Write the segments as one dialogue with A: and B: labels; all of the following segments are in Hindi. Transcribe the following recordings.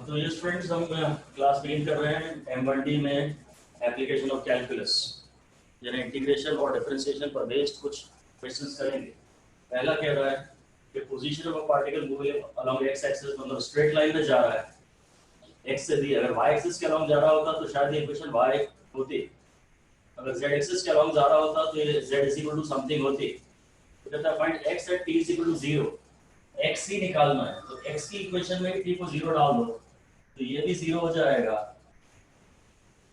A: तो ये स्टूडेंट्स हम क्लास बिगिन कर रहे हैं M1D में एप्लीकेशन ऑफ कैलकुलस यानी इंटीग्रेशन और डिफरेंशिएशन पर बेस्ड कुछ क्वेश्चंस करेंगे। पहला कह रहा है कि position of a particle moving along x axis, मतलब स्ट्रेट लाइन में जा रहा है एक्स से दी। अगर वाई एक्सिस के अलोंग जा रहा होता तो शायद ये इक्वेशन वाई होती, अगर जेड एक्सिस के अलोंग जा रहा होता तो ये Z is equal to something होती। तो कहता है find x at t is equal to 0। X ही निकालना है तो एक्स की इक्वेशन में टी को 0 डाल दो तो ये भी 0 हो जाएगा,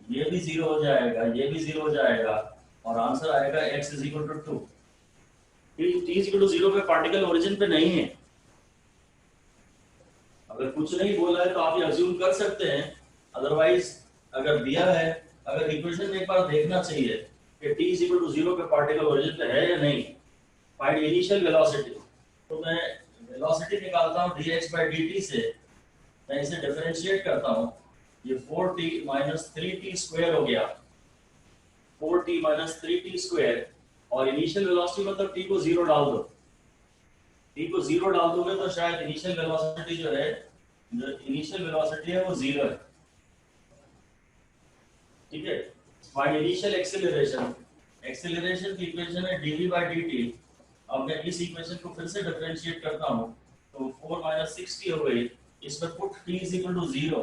A: ये भी 0 हो जाएगा, ये भी 0 हो जाएगा और आंसर आएगा x is equal to 2। t is equal to 0 पे पार्टिकल ओरिजिन पे नहीं है। अगर कुछ नहीं बोला है तो आप ये अज्यूम कर सकते हैं, अदरवाइज अगर दिया है, अगर इक्वेशन में एक बार देखना चाहिए कि t इज इक्वल टू 0 पे पार्टिकल ओरिजिन पे है या नहीं। फाइंड इनिशियल वेलोसिटी, तो मैं वेलोसिटी निकालता हूं dx/dt से, मैं इसे डिफरेंशिएट करता हूं, ये 4t माइनस 3t स्क्वायर हो गया, 4t माइनस 3t स्क्वायर, और इनिशियल वेलोसिटी मतलब t को 0 डाल दो। t को 0 डाल दोगे तो शायद इनिशियल वेलोसिटी जो है, जो इनिशियल वेलोसिटी है वो 0 है। ठीक है, फाइंड इनिशियल एक्सेलरेशन, एक्सेलरेशन की इक्वेशन है dv/dt। अब मैं इस इक्वेशन को फिर से डिफरेंशिएट करता हूं तो 4 माइनस 6t हो गई, इसमें put t is equal to 0,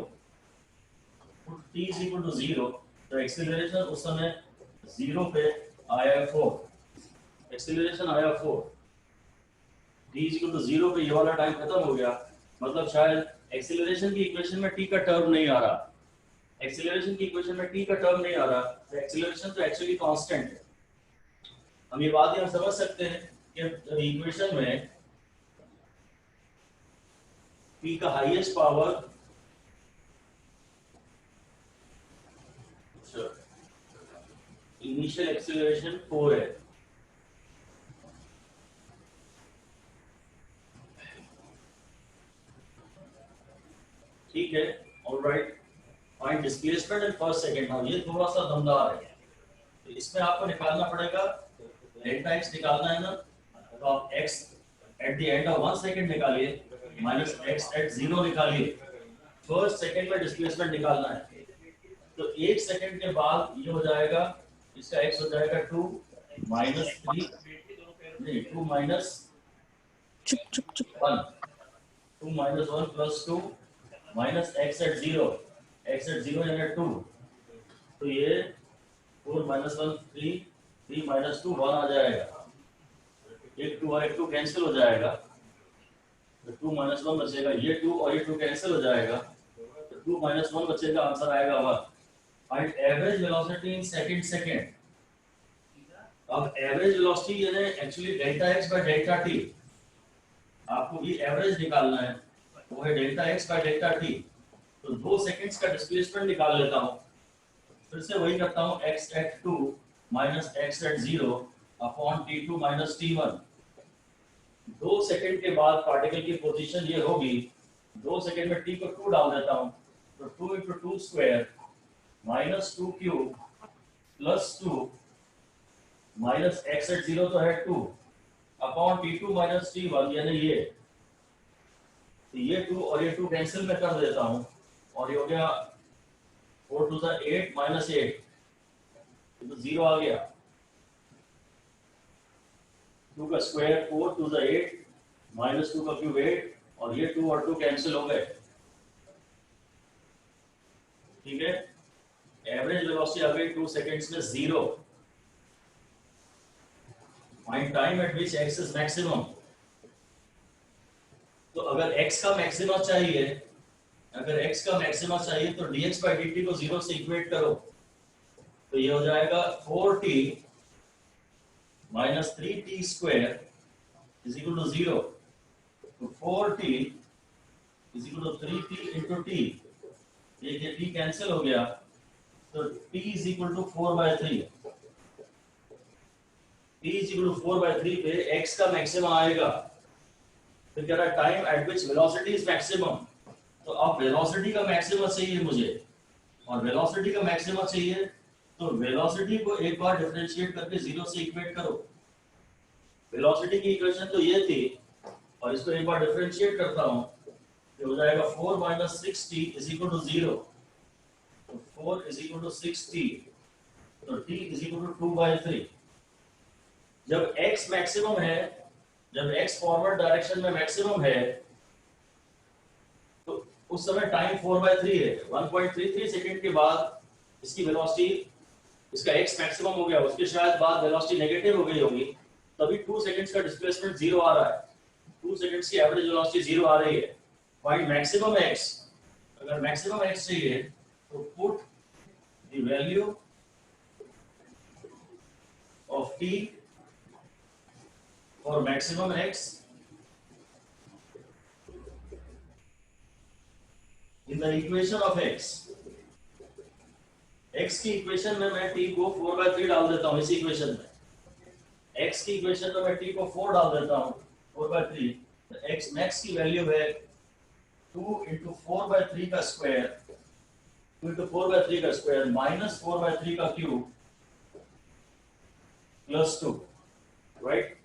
A: put t is equal to 0, तो एक्सेलरेशन उस समय 0 पे आया 4, एक्सेलरेशन आया 4, t इज इक्वल टू 0 पे ये वाला टाइम खत्म हो गया, मतलब शायद एक्सेलरेशन की इक्वेशन में t का टर्म नहीं आ रहा, एक्सेलरेशन की इक्वेशन में t का टर्म नहीं आ रहा, तो एक्सेलरेशन तो एक्चुअली कांस्टेंट है। हम ये बात यहाँ समझ सकते हैं कि इक्वेशन में p का हाईएस्ट पावर इनिशियल एक्सेलरेशन 4 है। ठीक है, alright. Find displacement in first second. हाँ, ये थोड़ा सा दमदार है, तो इसमें आपको निकालना पड़ेगा, डेल्टा x निकालना है ना, तो आप x at the end of 1 second निकालिए माइनस x एट 0 निकालिए। फर्स्ट सेकंड में डिस्प्लेसमेंट निकालना है, तो 1 सेकंड के बाद ये हो जाएगा, इसका x हो जाएगा 2 माइनस 3, नहीं 2 minus 1, 2 minus 1 plus 2 minus x at 0, x at 0 यानी 2, तो ये 4 माइनस 1 3, 3 माइनस 2 1 आ जाएगा, एक 2 और एक 2 कैंसिल हो जाएगा, तो 2 माइनस 1 बचेगा, ये 2 और ये 2 कैंसिल हो जाएगा, तो 2 माइनस 1 बचेगा, आंसर आएगा 1। Find average velocity in second. अब एवरेज वेलोसिटी यानी actually delta x by delta t, आपको ये एवरेज निकालना है, वो है delta x by delta t। तो 2 सेकंड्स का डिस्प्लेसमेंट निकाल लेता हूं, फिर से वही करता हूं, x at 2 minus x at 0 upon t2 minus t1। 2 second के बाद पार्टिकल की पोजीशन ये होगी, 2 सेकंड में t को 2 डाल देता हूं, तो 2 into 2 square minus 2 cube plus 2 minus x at 0 तो है 2 अपॉन t2 माइनस t1 यानी ये, तो ये 2 और ये 2 कैंसिल में कर देता हूं, और ये हो गया 4 टू द 8 माइनस 8, तो 0 आ गया, 2 का स्क्वायर 4 टू द 8 माइनस 2 का क्यूब 8, और ये 2 और 2 कैंसिल हो गए। ठीक है, एवरेज वेलोसिटी आ गई 2 सेकंड्स में 0। Find time eight which x is maximum. तो अगर x का मैक्सिमा चाहिए, अगर x का मैक्सिमा चाहिए तो dx/dt को 0 से इक्वेट करो, तो ये हो जाएगा 4t minus 3t square is equal to 0, तो 4t is equal to 3t into t, ये t कैंसिल हो गया, तो t is equal to 4/3, t is equal to 4/3 पे x का मैक्सिमा आएगा। फिर कह रहा है time eight which velocity is maximum, तो अब वेलोसिटी का मैक्सिमा चाहिए मुझे, और वेलोसिटी का मैक्सिमा चाहिए तो वेलोसिटी को एक बार डिफरेंशिएट करके 0 से इक्वेट करो। वेलोसिटी की इक्वेशन तो ये थी, और इसको एक बार डिफरेंशिएट करता हूं, ये हो जाएगा 4 minus 6t is equal to 0। तो 4 इज इक्वल टू 6t, तो t इज इक्वल टू 2/3। जब x मैक्सिमम है, जब x फॉरवर्ड डायरेक्शन में मैक्सिमम है, तो उस समय टाइम 4/3 है। 1.33 सेकंड के बाद इसकी वेलोसिटी, इसका x मैक्सिमम हो गया, उसके शायद बाद वेलोसिटी नेगेटिव हो गई होगी, तभी 2 सेकंड्स का डिस्प्लेसमेंट 0 आ रहा है। 2 सेकंड्स की एवरेज वेलोसिटी 0 आ रही है। Find maximum x। अगर मैक्सिमम x चाहिए तो put the value of t for maximum x in the equation of x। x की इक्वेशन में मैं t को 4/3 डाल देता हूं। इस इक्वेशन में x की इक्वेशन में मैं t को 4 डाल देता हूं, 4/3। तो x मैक्स की वैल्यू है 2 into 4/3 का स्क्वायर, 2 into 4/3 का स्क्वायर माइनस 4/3 का क्यूब प्लस 2, राइट।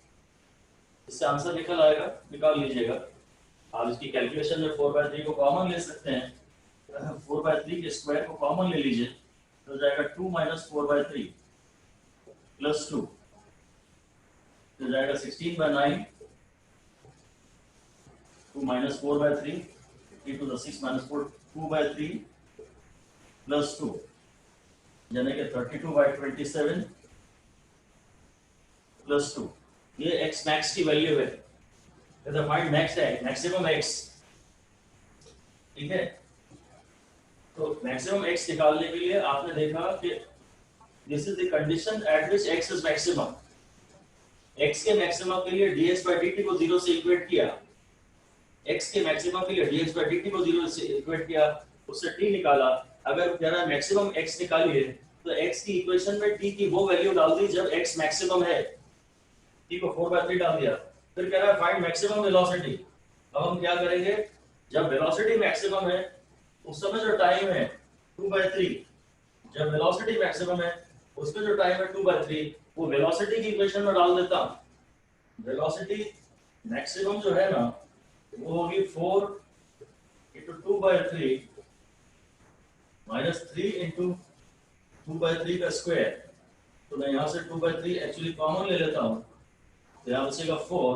A: इससे आंसर निकल आएगा, निकाल लीजिएगा। आप इसकी कैलकुलेशन में 4/3 को कॉमन ले सकते हैं। 4/3 के स्क्वायर को कॉमन ले लीजिए, तो जाएगा 2 माइनस 4/3 प्लस 2, तो जाएगा 16/9, 2 minus 4/3, 3 to the 6 minus 4, 2/3 plus 2, यानी कि 32/27 plus 2। ये x max की वैल्यू है। फाइंड मैक्स है, मैक्सिमम x, ठीक है। तो मैक्सिमम x निकालने के लिए आपने देखा कि this is the condition at which x is maximum. x के मैक्सिमम के लिए dx/dt को 0 से इक्वेट किया, x के मैक्सिमम के लिए dx/dt को 0 से इक्वेट किया, उससे t निकाला। अगर कह रहा है मैक्सिमम x निकालिए, तो x की इक्वेशन में t की वो वैल्यू डाल दी जब x मैक्सिमम है, t को 4/3 डाल दिया। फिर कह रहा है फाइंड मैक्सिमम वेलोसिटी। अब हम क्या करेंगे, जब वेलोसिटी मैक्सिमम है उस समय जो टाइम है 2/3, जब वेलोसिटी मैक्सिमम है उसमें जो टाइम है 2/3, वो वेलोसिटी की इक्वेशन में डाल देता हूं। वेलोसिटी मैक्सिमम जो है ना, वो होगी 4 into 2/3 minus 3 into 2/3 का स्क्वायर। तो मैं यहाँ से 2/3 एक्चुअली कॉमन ले लेता हूँ, तो यहाँ बचेगा 4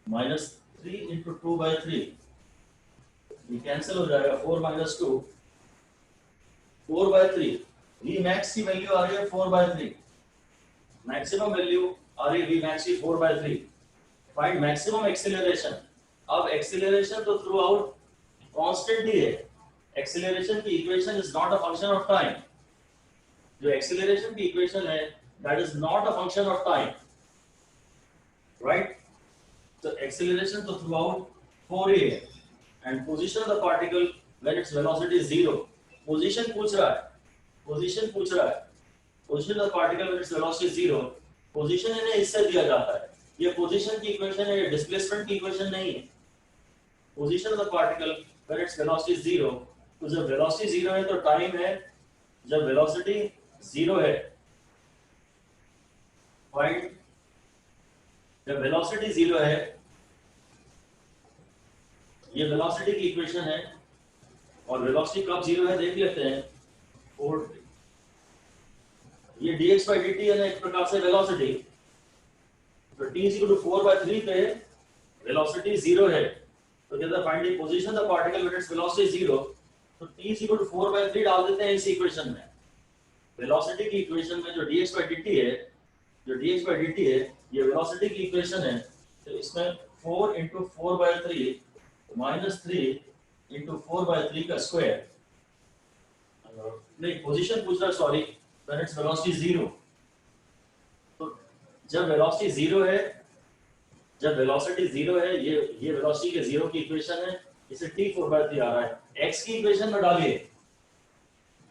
A: minus 3 into 2/3, ये कैंसिल हो जाएगा। 4 minus 2, 4/3। वी मैक्स की वैल्यू आ रही है 4/3, मैक्सिमम वैल्यू आ रही है वी मैक्स की 4/3। Find maximum acceleration. अब एक्सीलरेशन तो थ्रू आउट कांस्टेंट ही है। एक्सीलरेशन की equation is not a function of time. जो एक्सीलरेशन की इक्वेशन है that is not a function of time, right. तो एक्सीलरेशन तो थ्रू आउट 4 ही है। And position of the particle when its velocity is 0। Position पूछ रहा है, पोजीशन पूछ रहा है, position of the particle when its velocity is 0। Position इन्हें इससे दिया जाता है। ये पोजीशन की इक्वेशन है, ये डिस्प्लेसमेंट की इक्वेशन नहीं है। Position of the particle when its velocity is 0, तो जब वेलोसिटी 0 है तो टाइम है, जब वेलोसिटी 0 है, पॉइंट, जब वेलोसिटी 0 है, ये वेलोसिटी की इक्वेशन है। और वेलोसिटी कब 0 है देख लेते हैं। और ये dx/dt है ना, एक प्रकार से वेलोसिटी। तो t = 4/3 पे वेलोसिटी 0 है, तो कहता है find the position of the particle when its velocity 0। तो t = 4/3 डाल देते हैं इस इक्वेशन में। वेलोसिटी की इक्वेशन में जो dx/dt है, जो dx/dt है, ये वेलोसिटी की इक्वेशन है। तो इसमें 4 into 4/3 minus 3 into 4/3 का स्क्वायर। नहीं, पोजीशन पूछ रहा है, सॉरी, व्हेन इट्स वेलोसिटी 0। तो जब वेलोसिटी 0 है, जब वेलोसिटी 0 है, ये वेलोसिटी के 0 की इक्वेशन है, इसे t 4/3 आ रहा है। x की इक्वेशन में डालिए,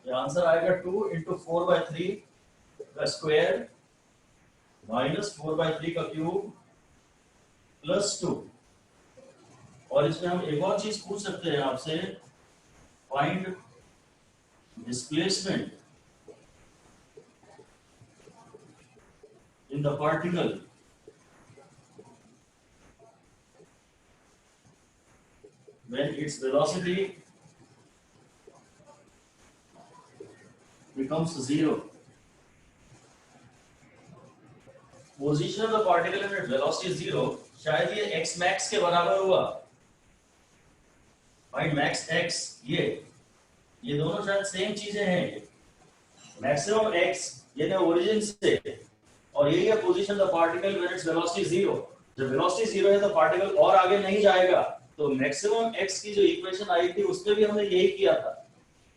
A: ये आंसर आएगा 2 into 4/3 का स्क्वायर माइनस 4/3 का क्यूब प्लस 2। और इसमें हम एक और चीज पूछ सकते हैं आपसे, find displacement in the when its velocity becomes zero. Position of the particle when its velocity is zero, शायद ये x max के बराबर हुआ, फाइंड मैक्स x, ये दोनों शायद सेम चीजें हैं। ये मैक्सिमम x ये ना ओरिजिन से, और यही है position the particle when its velocity zero. जब वेलोसिटी जीरो है तो पार्टिकल और आगे नहीं जाएगा। तो मैक्सिमम x की जो इक्वेशन आई थी उसमें भी हमने यही किया था।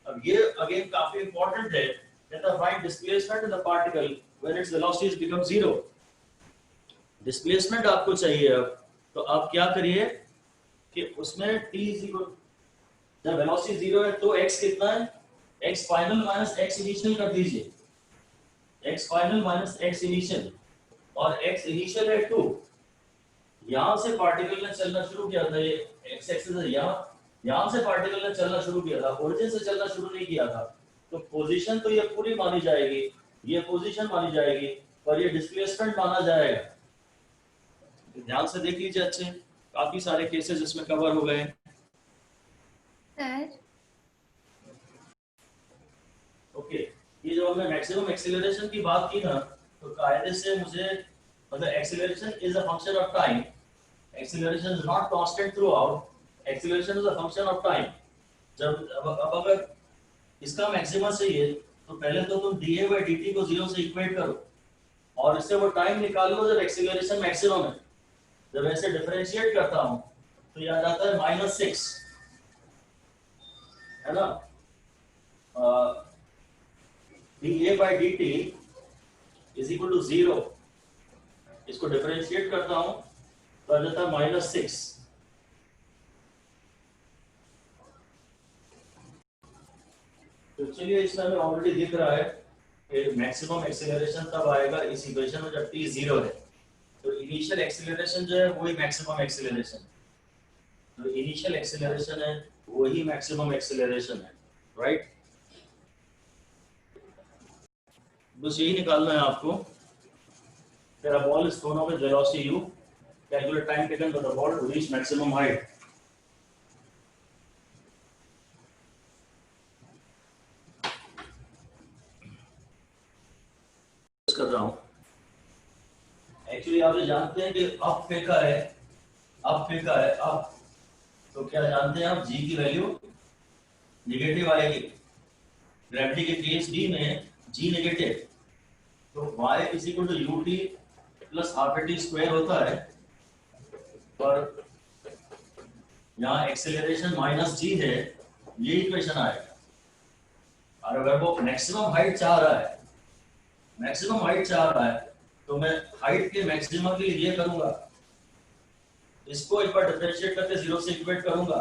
A: अब ये अगेन काफी इंपॉर्टेंट है, that the find displacement in the particle when its velocity become zero. Displacement आपको चाहिए। अब तो आप क्या करिए कि उसमें t जब वेलोसिटी जीरो है तो x कितना है, x final minus x initial कर दीजिए, x final minus x initial, और x इनिशियल है 2। यहां से पार्टिकल ने चलना शुरू किया था, ये x एक्सिस है, यहां से पार्टिकल ने चलना शुरू किया था, ओरिजिन से चलना शुरू नहीं किया था। तो पोजीशन तो ये पूरी मानी जाएगी, ये पोजीशन मानी जाएगी, पर ये डिस्प्लेसमेंट माना जाएगा। ध्यान से देख लीजिए अच्छे, काफी सारे केसेस इसमें कवर हो गए। ओके, ये जो हमने मैक्सिमम एक्सीलरेशन की बात की ना, तो कायदे से मुझे मतलब acceleration is a function of time, acceleration is not constant through out, acceleration is a function of time. जब अब अगर इसका मैक्सिमम चाहिए तो पहले तो तुम dA by dt को 0 से इक्वेट करो और इससे वो टाइम निकाल लो जब एक्सीलरेशन मैक्सिमम है। जब ऐसे डिफरेंशिएट करता हूं तो ये आ जाता है -6, है ना। dA by dt is equal to 0, इसको डिफरेंशिएट करता हूं तो आ जाता है -6। तो चलिए इसमें हमें ऑलरेडी दिख रहा है कि मैक्सिमम एक्सीलरेशन तब आएगा इस इक्वेशन में जब t 0 है। तो इनिशियल एक्सीलरेशन जो है वही मैक्सिमम एक्सीलरेशन, जो इनिशियल एक्सीलरेशन है वही मैक्सिमम एक्सीलरेशन है, राइट। बस यही निकालना है आपको। फिर a ball is thrown up with velocity u, calculate time taken by the ball to reach maximum height। कर रहा हूं एक्चुअली, आप ये जानते हैं कि अप फेंका है, अप, तो क्या जानते हैं आप, g की वैल्यू नेगेटिव आएगी। ग्रेविटी के केस डी में g नेगेटिव, तो y is equal to ut plus half t square होता है, पर यहाँ एक्सेलरेशन -g है, ये इक्वेशन आएगा। और अगर वो मैक्सिमम हाइट चाह रहा है तो मैं हाइट के मैक्सिमम के लिए ये करूंगा, इसको एक बार डिफरेंशिएट करके 0 से इक्वेट करूंगा।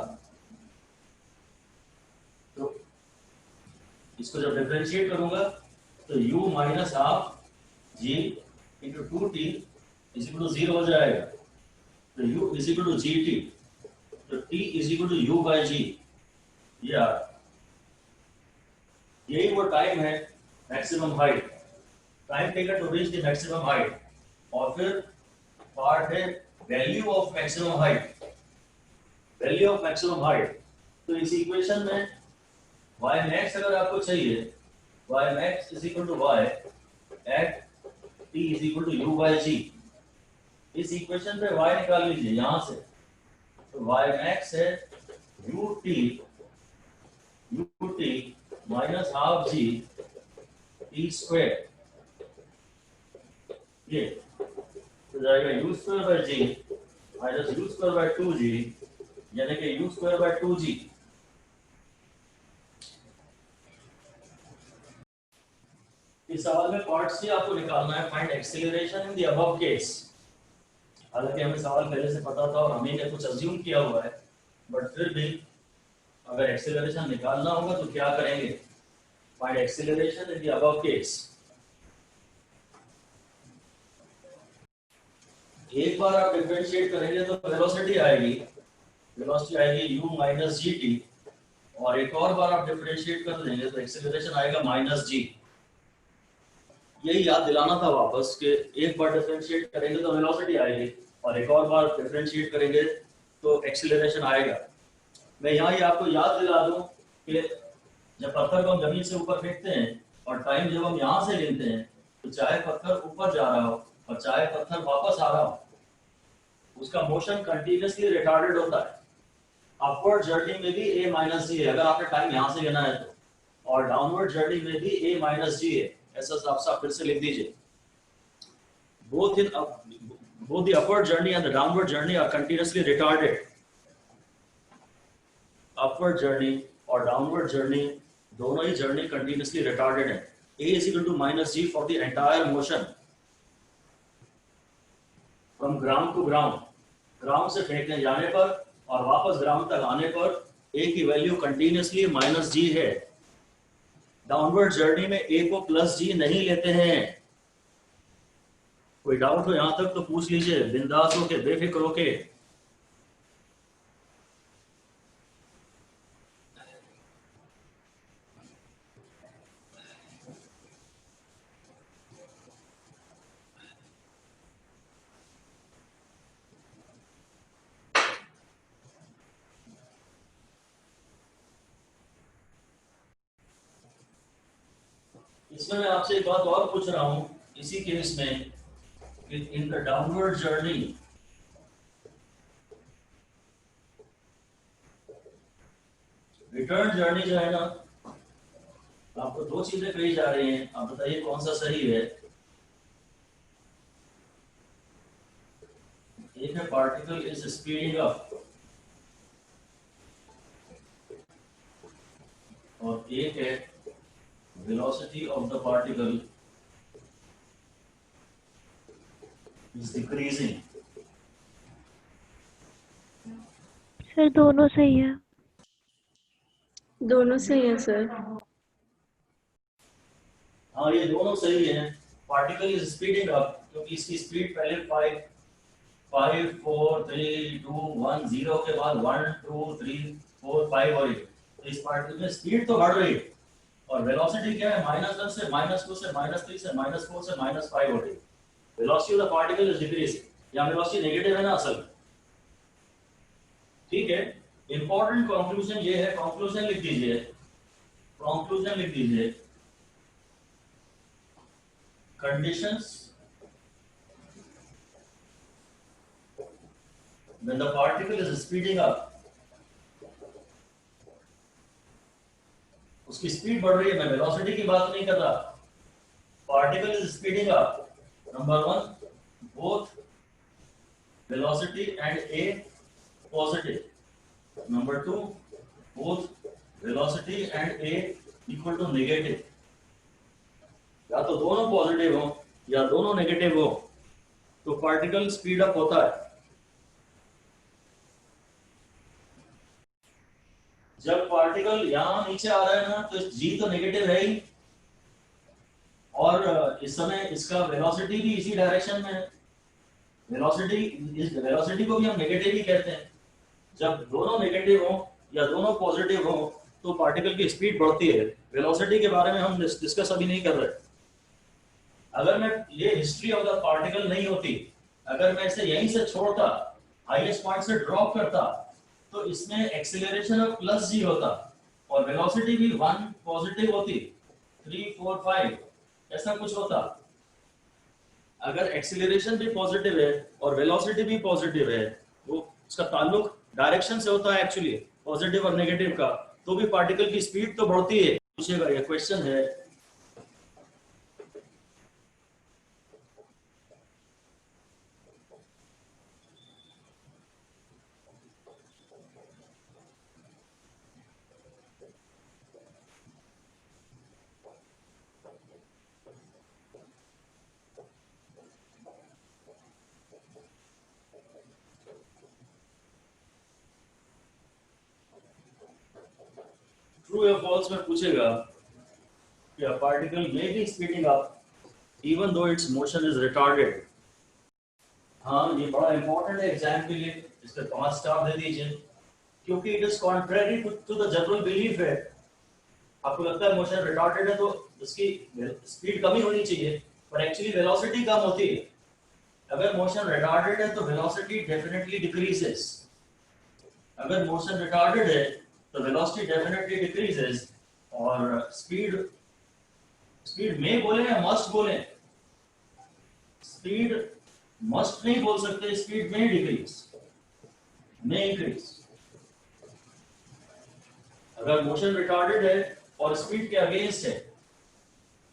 A: तो इसको जब डिफरेंशिएट करूंगा तो u minus half g into 2t is equal to 0 हो जाएगा। तो u is equal to gt, तो t is equal to u by g। यही वो टाइम है maximum height, time taken to reach the maximum height. और फिर पार्ट है वैल्यू ऑफ मैक्सिमम हाइट, तो इस इक्वेशन में y max अगर आपको चाहिए, y max is equal to y at t is equal to u by g। इस इक्वेशन पे y निकाल लीजिए यहां से, तो y max है ut minus half g t square, ये तो जाएगा u square by g minus u square by 2g, यानी कि u स्क्वायर बाय 2g। इस सवाल में पार्ट सी आपको निकालना है, find acceleration in the above case. हालांकि हमें सवाल पहले से पता था और हमने कुछ अज्यूम किया हुआ है, बट फिर भी अगर एक्सीलरेशन निकालना होगा तो क्या करेंगे, find acceleration in the above case. एक बार आप डिफरेंशिएट करेंगे तो वेलोसिटी आएगी u माइनस gt, और एक और बार आप डिफरेंशिएट कर देंगे तो एक्सीलरेशन आएगा -g। यही याद दिलाना था वापस कि एक बार डिफरेंशिएट करेंगे तो वेलोसिटी आएगी और एक और बार डिफरेंशिएट करेंगे तो एक्सीलरेशन आएगा। मैं यहाँ ये आपको याद दिला दूं कि जब पत्थर को हम जमीन से ऊपर फेंकते हैं और टाइम जब हम यहाँ से लेते हैं तो चाहे पत्थर ऊपर जा रहा हो और चाहे पत्थर वापस आ रहा हो, उसका मोशन कंटिन्यूसली रिटार्डेड होता है। अपवर्ड जर्नी में भी a माइनस जी है अगर आपने टाइम यहाँ से लेना है तो, और डाउनवर्ड जर्नी में भी a माइनस जी है। ऐसा साफ फिर से लिख दीजिए। both the upward journey and the downward journey are continuously retarded. Upward journey और डाउनवर्ड जर्नी दोनों ही जर्नी कंटिन्यूसली रिटार्डेड है। a is equal to minus g for the entire motion from ground to ground. Ground से फेंकने जाने पर और वापस ग्राउंड तक आने पर a की वैल्यू कंटिन्यूसली माइनस जी है। डाउनवर्ड जर्नी में a को प्लस जी नहीं लेते हैं। कोई डाउट हो यहां तक तो पूछ लीजिए, बिंदास होके, बेफिक्र होके। इसमें मैं आपसे एक बात और पूछ रहा हूं इसी केस में कि in the downward journey return journey जो है ना, आपको दो चीजें कही जा रही हैं, आप बताइए कौन सा सही है। एक है पार्टिकल इज स्पीडिंग अप और एक है velocity of the particle is decreasing.
B: Sir दोनों सही है।
C: दोनों सही है सर।
A: हाँ ये दोनों सही है। पार्टिकल इज स्पीडिंग अप क्योंकि इसकी स्पीड पहले 5 4 3 2 1 0 के बाद 1 2 3 4 5 हो रही है। तो इस पार्टिकल में स्पीड तो बढ़ रही है और वेलोसिटी क्या है, -1 से -2 से -3 से -4 से -5 हो रही है। Velocity of the particle is decreasing. या वेलोसिटी नेगेटिव है ना असल में, ठीक है। इंपॉर्टेंट कंक्लूजन ये है, कंक्लूजन लिख दीजिए, कंक्लूजन लिख दीजिए। Conditions when the particle is speeding up, उसकी स्पीड बढ़ रही है, मैं वेलोसिटी की बात नहीं कर रहा। Particle is speeding up, number 1 both velocity and a positive, number 2 both velocity and a equal to negative. या तो दोनों पॉजिटिव हो या दोनों नेगेटिव हो तो पार्टिकल स्पीड अप होता है। जब पार्टिकल यहां नीचे आ रहा है ना तो जी तो नेगेटिव है ही, और इस समय इसका वेलोसिटी भी इसी डायरेक्शन में है। वेलोसिटी को भी हम नेगेटिव ही कहते हैं। जब दोनों नेगेटिव हो या दोनों पॉजिटिव हो तो पार्टिकल की स्पीड बढ़ती है। वेलोसिटी के बारे में हम डिस्कस अभी नहीं कर रहे। अगर मैं ये हिस्ट्री ऑफ द पार्टिकल नहीं होती, अगर मैं इसे यहीं से छोड़ता, हाईएस्ट पॉइंट से ड्रॉप करता, तो इसमें एक्सीलरेशन ऑफ प्लस जी होता और वेलोसिटी भी 1 पॉजिटिव होती, 3 4 5 ऐसा कुछ होता। अगर एक्सीलरेशन भी पॉजिटिव है और वेलोसिटी भी पॉजिटिव है, वो उसका ताल्लुक डायरेक्शन से होता है एक्चुअली, पॉजिटिव और नेगेटिव का, तो भी पार्टिकल की स्पीड तो बढ़ती है। पूछेगा, ये क्वेश्चन है। ट्रू या फॉल्स में पूछेगा कि a particle may be speeding up even though its motion is retarded। हाँ ये बड़ा इंपॉर्टेंट है एग्जाम के लिए, इस पे 5 स्टार दे दीजिए, क्योंकि it is contrary to the general belief है। आपको लगता है मोशन रिटार्डेड है तो उसकी स्पीड कम ही होनी चाहिए, पर एक्चुअली वेलोसिटी कम होती है। अगर मोशन रिटार्डेड है तो वेलोसिटी डेफिनेटली डिक्रीजेस। अगर मोशन रिटार्डेड है तो वेलोसिटी डेफिनेटली डिक्रीजेस, और स्पीड में बोले या मस्ट बोले, स्पीड मस्ट नहीं बोल सकते, स्पीड में डिक्रीज, में इंक्रीज। अगर मोशन रिटार्डेड है और स्पीड के अगेंस्ट है,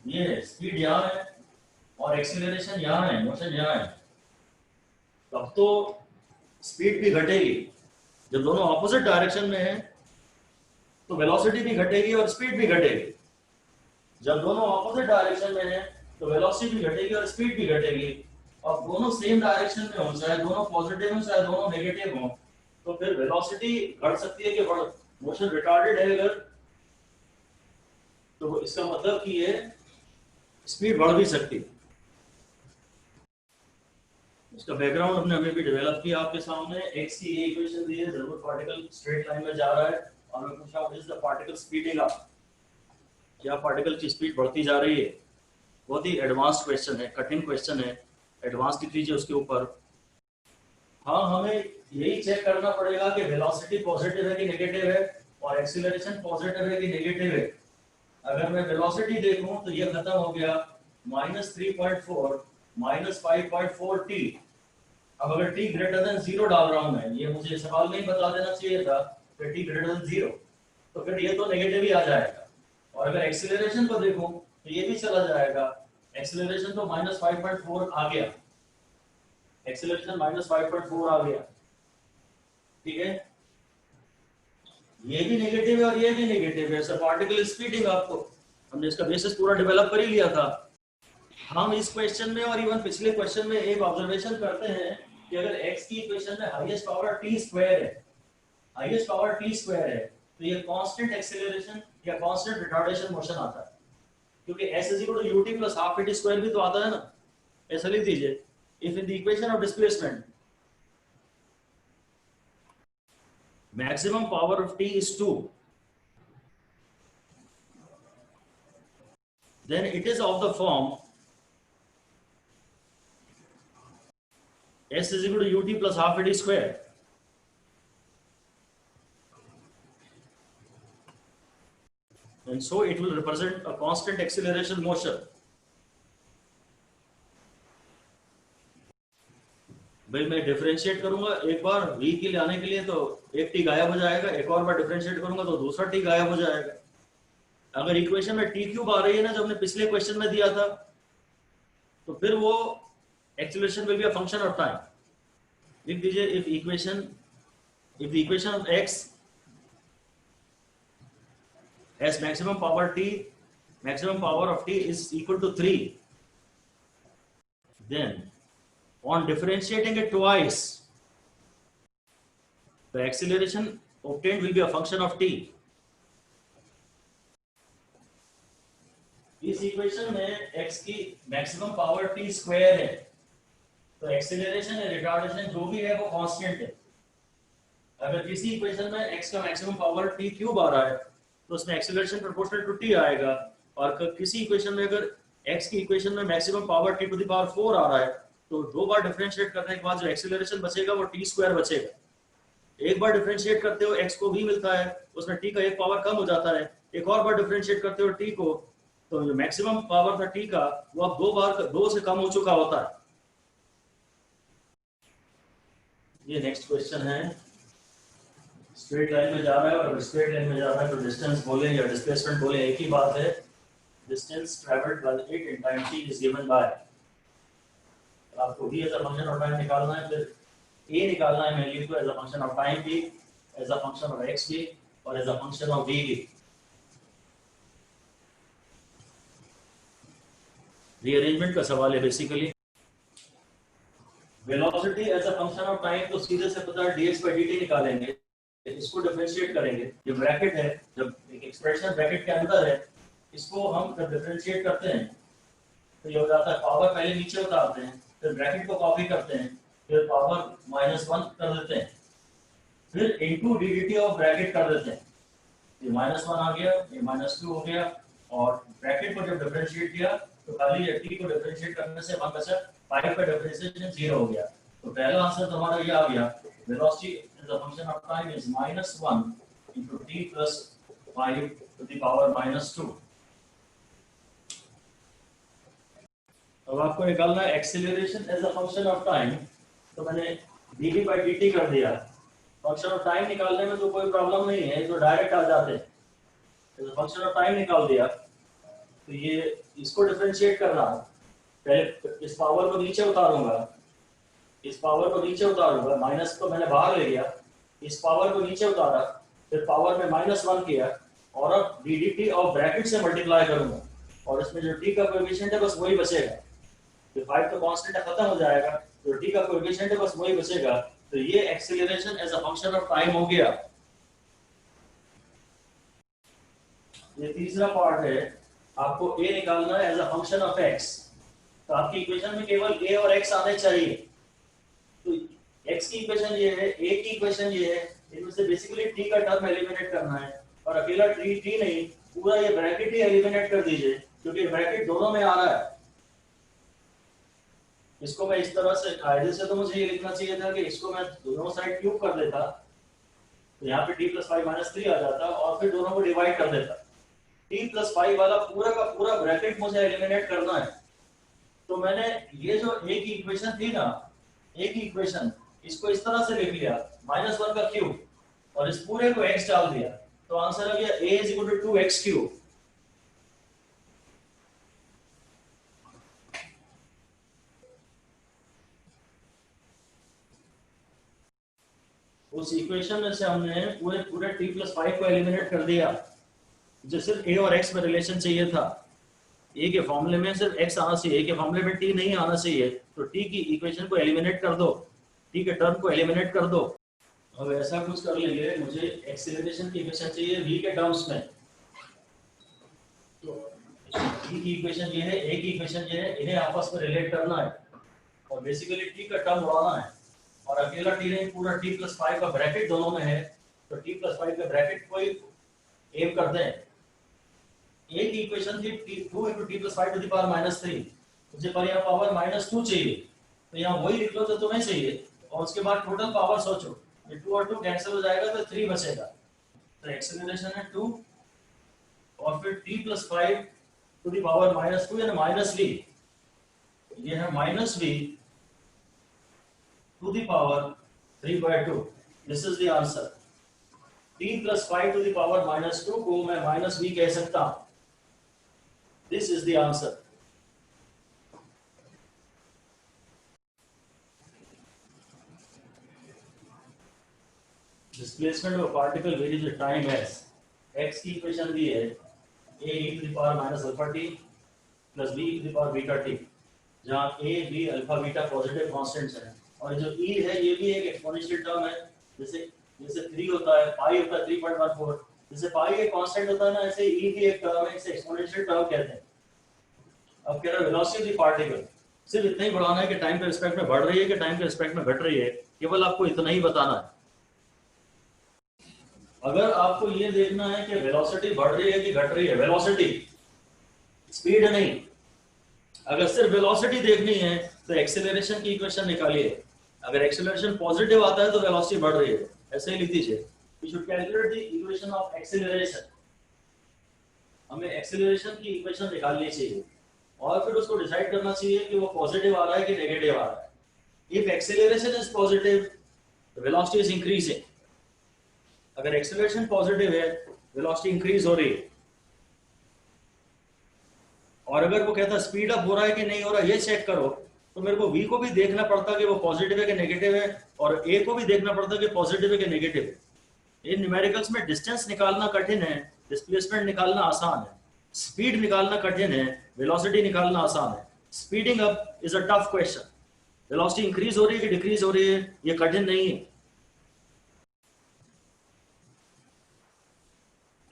A: ये है स्पीड यहाँ है और एक्सीलरेशन यहाँ है, मोशन यहाँ है, तब तो स्पीड भी घटेगी। जब दोनों ऑपोजिट डायरेक्शन में है तो वेलोसिटी भी घटेगी और स्पीड भी घटेगी। जब दोनों ऑपोजिट डायरेक्शन में है तो वेलोसिटी भी घटेगी और स्पीड भी घटेगी। और दोनों सेम डायरेक्शन में हो, चाहे दोनों पॉजिटिव हो चाहे दोनों नेगेटिव हो, तो फिर वेलोसिटी घट सकती है कि मोशन रिटार्डेड है अगर, तो इसका मतलब कि ये स्पीड बढ़ भी सकती है। इसका बैकग्राउंड हमने अभी भी डेवलप किया आपके सामने। एक्स की ये इक्वेशन दी है, जरूर पार्टिकल स्ट्रेट लाइन में जा रहा है और मैं पूछा what is the particle speeding up, क्या पार्टिकल की स्पीड बढ़ती जा रही है। बहुत ही एडवांस क्वेश्चन है, कठिन क्वेश्चन है, एडवांस लिख लीजिए उसके ऊपर। हाँ, हमें यही चेक करना पड़ेगा कि वेलोसिटी पॉजिटिव है कि नेगेटिव है और एक्सीलरेशन पॉजिटिव है कि नेगेटिव है। अगर मैं वेलोसिटी देखूं तो ये खत्म हो गया -3.4 -5.4 t। अब अगर t ग्रेटर देन 0 डाल रहा हूं मैं, ये मुझे सवाल में ही बता देना चाहिए था कि t ग्रेटर देन 0, तो फिर ये तो नेगेटिव ही आ जाएगा। और अगर एक्सीलरेशन को देखूं तो ये भी चला जाएगा, एक्सीलरेशन तो -5.4 आ गया, एक्सीलरेशन -5.4 आ गया, ठीक है। ये भी नेगेटिव है और ये भी नेगेटिव है, सर पार्टिकल स्पीडिंग आपको हमने इसका बेसिस पूरा डेवलप कर ही लिया था। हम इस क्वेश्चन में और इवन पिछले क्वेश्चन में एक ऑब्जर्वेशन करते हैं कि अगर x की इक्वेशन में हाईएस्ट पावर t स्क्वायर है, हाईएस्ट पावर t स्क्वायर है, तो ये कांस्टेंट एक्सीलरेशन या कांस्टेंट रिटार्डेशन मोशन आता है, क्योंकि s = ut + ½ at स्क्वायर भी तो आता है ना। ऐसा लिख दीजिए, if in the equation of displacement maximum power of t is 2, then it is of the form s = ut + ½ at square. And so it will represent a constant acceleration motion. भाई मैं डिफरेंशिएट करूंगा एक बार v के लिए आने के लिए तो एक t गायब हो जाएगा, एक और बार डिफरेंशिएट करूंगा तो दूसरा t गायब हो जाएगा। अगर इक्वेशन में t³ आ रही है ना, जो हमने पिछले क्वेश्चन में दिया था, तो फिर वो acceleration will be a function of time. लिख दीजिए, if the equation of x has maximum power t, maximum power of t is equal to 3, then on differentiating it twice, the acceleration obtained will be a function of t. इस इक्वेशन में x की मैक्सिमम पावर t स्क्वायर है, तो एक्सीलरेशन या रिटार्डेशन जो भी है वो कांस्टेंट है। अगर किसी इक्वेशन में x का मैक्सिमम पावर t³ आ रहा है तो उसमें एक्सीलरेशन प्रोपोर्शनल टू t आएगा, और किसी इक्वेशन में अगर x की इक्वेशन में मैक्सिमम पावर t⁴ आ रहा है तो दो बार डिफरेंशिएट करने के बाद जो एक्सीलरेशन बचेगा वो t² बचेगा। एक बार डिफरेंशिएट करते हो x को v मिलता है, उसमें t का एक पावर कम हो जाता है, एक और बार डिफरेंशिएट करते हो t को, तो जो मैक्सिमम पावर था t का वो अब दो से कम हो चुका होता है। ये नेक्स्ट क्वेश्चन है, स्ट्रेट लाइन में जा रहा है और स्ट्रेट लाइन में जा रहा है तो डिस्टेंस बोले या डिस्प्लेसमेंट बोले एक ही बात है। Distance travelled by it in time t is given by, आपको v as a function of time निकालना है, फिर a निकालना है वैल्यू को as a function of time भी, as a function of x भी और as a function of v भी। रीअरेंजमेंट का सवाल है basically. Velocity as a function of time तो सीधे से पता है dx/dt निकालेंगे, इसको डिफरेंशिएट करेंगे। ये ब्रैकेट है, जब एक एक्सप्रेशन ब्रैकेट के अंदर है, इसको हम जब डिफरेंशिएट करते हैं तो ये हो जाता है पावर पहले नीचे उतारते हैं, फिर ब्रैकेट को कॉपी करते हैं, फिर पावर -1 कर देते हैं, फिर इनटू dt ऑफ ब्रैकेट कर देते हैं। ये -1 आ गया, ये -2 हो गया, और ब्रैकेट को जब डिफरेंशिएट किया तो खाली t को डिफरेंशिएट करने से 1 बचा, 5 का डिफरेंशिएशन 0 हो गया। तो पहला आंसर हमारा ये आ गया, velocity as a function of time is -1 into t plus 5 to the power minus 2। अब आपको निकालना है acceleration as a function of time, तो मैंने dt by dt कर दिया। फंक्शन ऑफ टाइम निकालने में तो कोई प्रॉब्लम नहीं है, तो डायरेक्ट आ जाते हैं। तो फंक्शन ऑफ टाइम निकाल दिया, तो ये इसको डिफरेंशिएट करना, पहले इस पावर को नीचे उतारूंगा, इस पावर को नीचे उतारूंगा, माइनस को मैंने बाहर ले लिया, इस पावर को नीचे उतारा, फिर पावर में -1 किया, और अब डी डी टी और ब्रैकेट से मल्टीप्लाई करूंगा, और इसमें जो टी का कोएफिशिएंट है बस वही बचेगा। तो 5 तो कांस्टेंट खत्म हो जाएगा, तो टी का कोएफिशिएंट है बस वही बचेगा। तो ये acceleration as a function of time हो गया। ये तीसरा पार्ट है, आपको a निकालना है as a function of x। तो आपकी इक्वेशन में केवल a और x आने चाहिए। तो x की इक्वेशन ये है, a की इक्वेशन ये है, इनमें से बेसिकली t का टर्म एलिमिनेट करना है, और अकेला t नहीं, पूरा ये ब्रैकेट ही एलिमिनेट कर दीजिए, क्योंकि ब्रैकेट दोनों में आ रहा है। इसको मैं इस तरह से, कायदे से तो मुझे ये लिखना चाहिए था कि इसको मैं दोनों साइड क्यूब कर देता, तो यहाँ पे t + 5 - 3 आ जाता, और फिर दोनों को डिवाइड कर देता। t + 5 वाला पूरा का पूरा ब्रैकेट मुझे एलिमिनेट करना है। तो मैंने ये जो a की इक्वेशन थी ना, a की इक्वेशन, इसको इस तरह से लिख लिया, -1 का क्यूब, और इस पूरे को x डाल दिया, तो आंसर आ गया a = 2x³। उस इक्वेशन में से हमने पूरे t + 5 को एलिमिनेट कर दिया। जो सिर्फ a और x में रिलेशन चाहिए था, a के फॉर्मूले में सिर्फ x आना चाहिए, a के फॉर्मूले में t नहीं आना चाहिए, तो t की इक्वेशन को एलिमिनेट कर दो, t के टर्म को एलिमिनेट कर दो। अब ऐसा कुछ कर लेंगे, मुझे एक्सीलरेशन की इक्वेशन चाहिए v के टर्म्स में। तो t की इक्वेशन ये है, a की इक्वेशन ये है, इन्हें आपस में रिलेट करना है, और बेसिकली t का टर्म उड़ाना है, और अकेला t नहीं, पूरा t + 5 का ब्रैकेट दोनों में है, तो t + 5 का ब्रैकेट को एम करते हैं। a की इक्वेशन थी 2 × t + 5 to the power -3, मुझे पर यहाँ पावर -2 चाहिए, तो यहाँ वही लिख लो जो तुम्हें चाहिए, और उसके बाद टोटल पावर सोचो, ये 2 और 2 कैंसिल हो जाएगा, तो 3 बचेगा। तो एक्सीलरेशन है 2, और फिर t + 5 to the power -2 यानी -v, ये है -v to the power 3/2। This is the answer. t + 5 to the power -2 को मैं -v कह सकता हूं। This is the answer. Displacement of a particle varies with time as x की इक्वेशन दी है, a e to the power -α_t plus b e to the power β_t, जहाँ a b alpha beta positive constants हैं, और जो e है ये भी एक एक्सपोनेंशियल टर्म है, जैसे 3 होता है, पाई होता है 3.14, जैसे पाई एक कांस्टेंट होता है ना, ऐसे e भी एक टर्म है, इसे एक्सपोनेंशियल टर्म कहते हैं। अब कह रहा है वेलोसिटी ऑफ द पार्टिकल, सिर्फ इतना ही बढ़ाना है कि टाइम के रिस्पेक्ट में बढ़ रही है कि टाइम के रिस्पेक्ट में घट रही है, केवल आपको इतना ही बताना है। अगर आपको ये देखना है कि वेलोसिटी बढ़ रही है कि घट रही है, वेलोसिटी, स्पीड नहीं, अगर सिर्फ वेलोसिटी देखनी है तो एक्सीलरेशन की इक्वेशन निकालिए। अगर एक्सीलरेशन पॉजिटिव आता है तो वेलोसिटी बढ़ रही है, ऐसे ही लिख दीजिए। We should calculate the equation of acceleration. हमें एक्सीलरेशन की इक्वेशन निकालनी चाहिए, और फिर उसको डिसाइड करना चाहिए कि वो पॉजिटिव आ रहा है कि नेगेटिव आ रहा है। If acceleration is positive, velocity is increasing. अगर एक्सेलरेशन पॉजिटिव है, वेलोसिटी इंक्रीज हो रही है। और अगर वो कहता स्पीड अप हो रहा है कि नहीं हो रहा, ये चेक करो, तो मेरे को v को भी देखना पड़ता कि वो पॉजिटिव है कि नेगेटिव है, और a को भी देखना पड़ता कि पॉजिटिव है कि नेगेटिव है। इन न्यूमेरिकल्स में डिस्टेंस निकालना कठिन है, डिस्प्लेसमेंट निकालना आसान है। स्पीड निकालना कठिन है, वेलोसिटी निकालना आसान है। Speeding up is a tough question. Velocity increase हो रही है कि डिक्रीज हो रही है, ये कठिन नहीं है।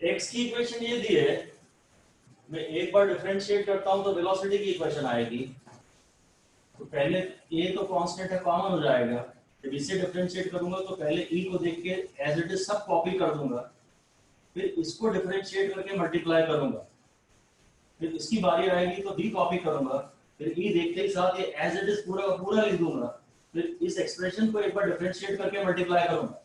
A: x की इक्वेशन ये दी है, मैं एक बार डिफरेंशिएट करता हूं तो वेलोसिटी की इक्वेशन आएगी। तो पहले a तो कांस्टेंट है, कॉमन हो जाएगा। जब इसे डिफरेंशिएट करूंगा तो पहले e को देख के एज इट इज सब कॉपी कर दूंगा, फिर इसको डिफरेंशिएट करके मल्टीप्लाई करूंगा, फिर इसकी बारी आएगी तो b कॉपी करूंगा, फिर e देखते ही साथ ये एज इट इज पूरा पूरा लिख दूंगा, फिर इस एक्सप्रेशन को एक बार डिफरेंशिएट करके मल्टीप्लाई करूंगा।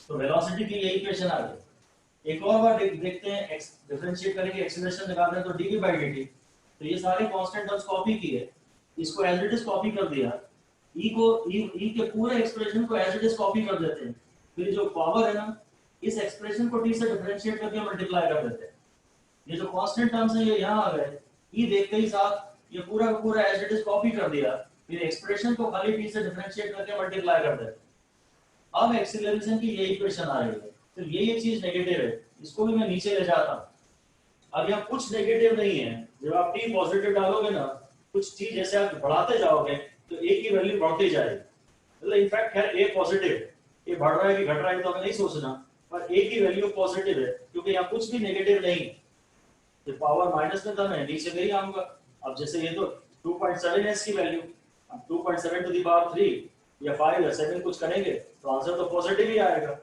A: तो वेलोसिटी की ये इक्वेशन आ गई। एक और बार देखते हैं, डिफरेंशिएट करेंगे, एक्सीलरेशन निकालना है तो dv by dt। तो ये सारे कांस्टेंट टर्म्स कॉपी किए, इसको एज इट इज कॉपी कर दिया, e को e के पूरे एक्सप्रेशन को एज इट इज कॉपी कर देते हैं, फिर जो पावर है ना, इस एक्सप्रेशन को t से डिफरेंशिएट करके मल्टीप्लाई कर देते हैं। ये जो कांस्टेंट टर्म्स है ये यहाँ आ गए, e देखते ही साथ ये पूरा का पूरा एज इट इज कॉपी कर दिया, फिर एक्सप्रेशन को खाली t से डिफरेंशिएट करके मल्टीप्लाई कर देते हैं। अब एक्सीलरेशन की ये इक्वेशन आ रही है, तो ये चीज नेगेटिव है, इसको भी मैं नीचे ले जाता हूँ। अब यहाँ कुछ नेगेटिव नहीं है, जब आप t पॉजिटिव डालोगे ना, कुछ चीज जैसे आप बढ़ाते जाओगे तो a की वैल्यू बढ़ती जाएगी। मतलब इनफैक्ट खैर a पॉजिटिव, ये बढ़ रहा है कि घट रहा है तो हमें नहीं सोचना, पर a की वैल्यू पॉजिटिव है क्योंकि यहाँ कुछ भी नेगेटिव नहीं है। तो पावर माइनस में था, मैं नीचे नहीं आऊंगा। अब जैसे ये तो 2.7 है इसकी वैल्यू, अब 2.7 टू द पावर 3 या 5 या 7 कुछ करेंगे तो आंसर तो पॉजिटिव ही आएगा।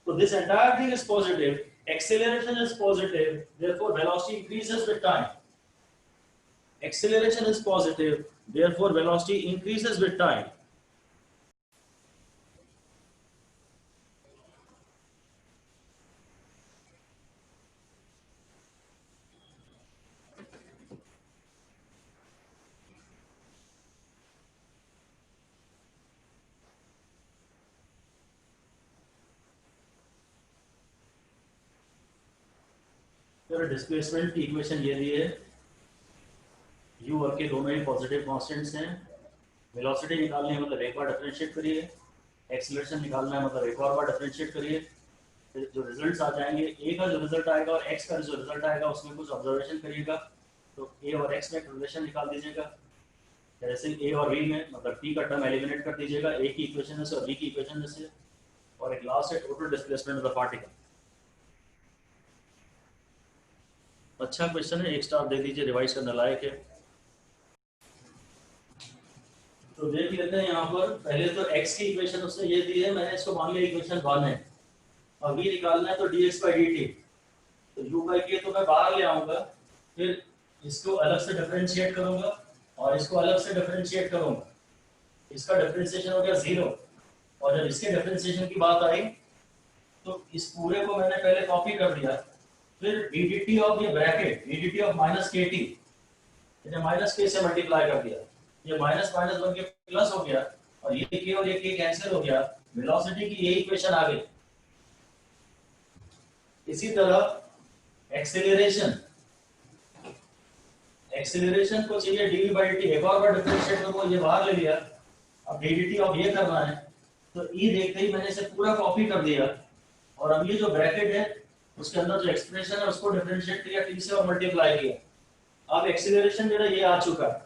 A: तो this entire thing is positive, acceleration is positive, therefore velocity increases with time. Acceleration is positive, therefore velocity increases with time. फिर डिस्प्लेसमेंट की इक्वेशन ये दी है, u और k दोनों ही पॉजिटिव कांस्टेंट्स हैं। वेलोसिटी निकालनी है मतलब एक बार डिफरेंशिएट करिए, एक्सीलरेशन निकालना है मतलब एक और बार डिफरेंशिएट करिए, फिर जो रिजल्ट्स आ जाएंगे, a का जो रिजल्ट आएगा और x का जो रिजल्ट आएगा उसमें कुछ ऑब्जर्वेशन करिएगा, तो a और x में एक रिलेशन निकाल दीजिएगा। जैसे a और v में मतलब t का टर्म एलिमिनेट कर दीजिएगा a की इक्वेशन से और v की इक्वेशन से, और एक लास्ट है total displacement of the particle. अच्छा क्वेश्चन है, 1 स्टार दे दीजिए, रिवाइज करने लायक है। तो देख लेते हैं यहाँ पर, पहले तो x की इक्वेशन उसने ये दी है, मैंने इसको मान लिया इक्वेशन 1 है, और v निकालना है तो dx by dt, तो u by k तो मैं बाहर ले आऊंगा, फिर इसको अलग से डिफरेंशिएट करूंगा और इसको अलग से डिफरेंशिएट करूंगा, इसका डिफरेंशिएशन हो गया 0, और जब इसके डिफरेंशिएशन की बात आई तो इस पूरे को मैंने पहले कॉपी कर दिया, फिर ddt ऑफ ये bracket ddt of minus kt, इन्हें माइनस k से मल्टीप्लाई कर दिया, ये माइनस माइनस बन के प्लस हो गया, और ये k और ये k कैंसिल हो गया, वेलोसिटी की ये इक्वेशन आ गई। इसी तरह एक्सेलरेशन, एक्सेलरेशन को चाहिए dv by dt, एक और बार डिफरेंशिएट करो, ये बाहर ले लिया, अब ddt ऑफ ये करना है, तो e देखते ही मैंने इसे पूरा कॉपी कर दिया, और अब ये जो ब्रैकेट है उसके अंदर जो एक्सप्रेशन है उसको डिफरेंशिएट किया t से और मल्टीप्लाई किया, अब एक्सीलरेशन मेरा ये आ चुका है।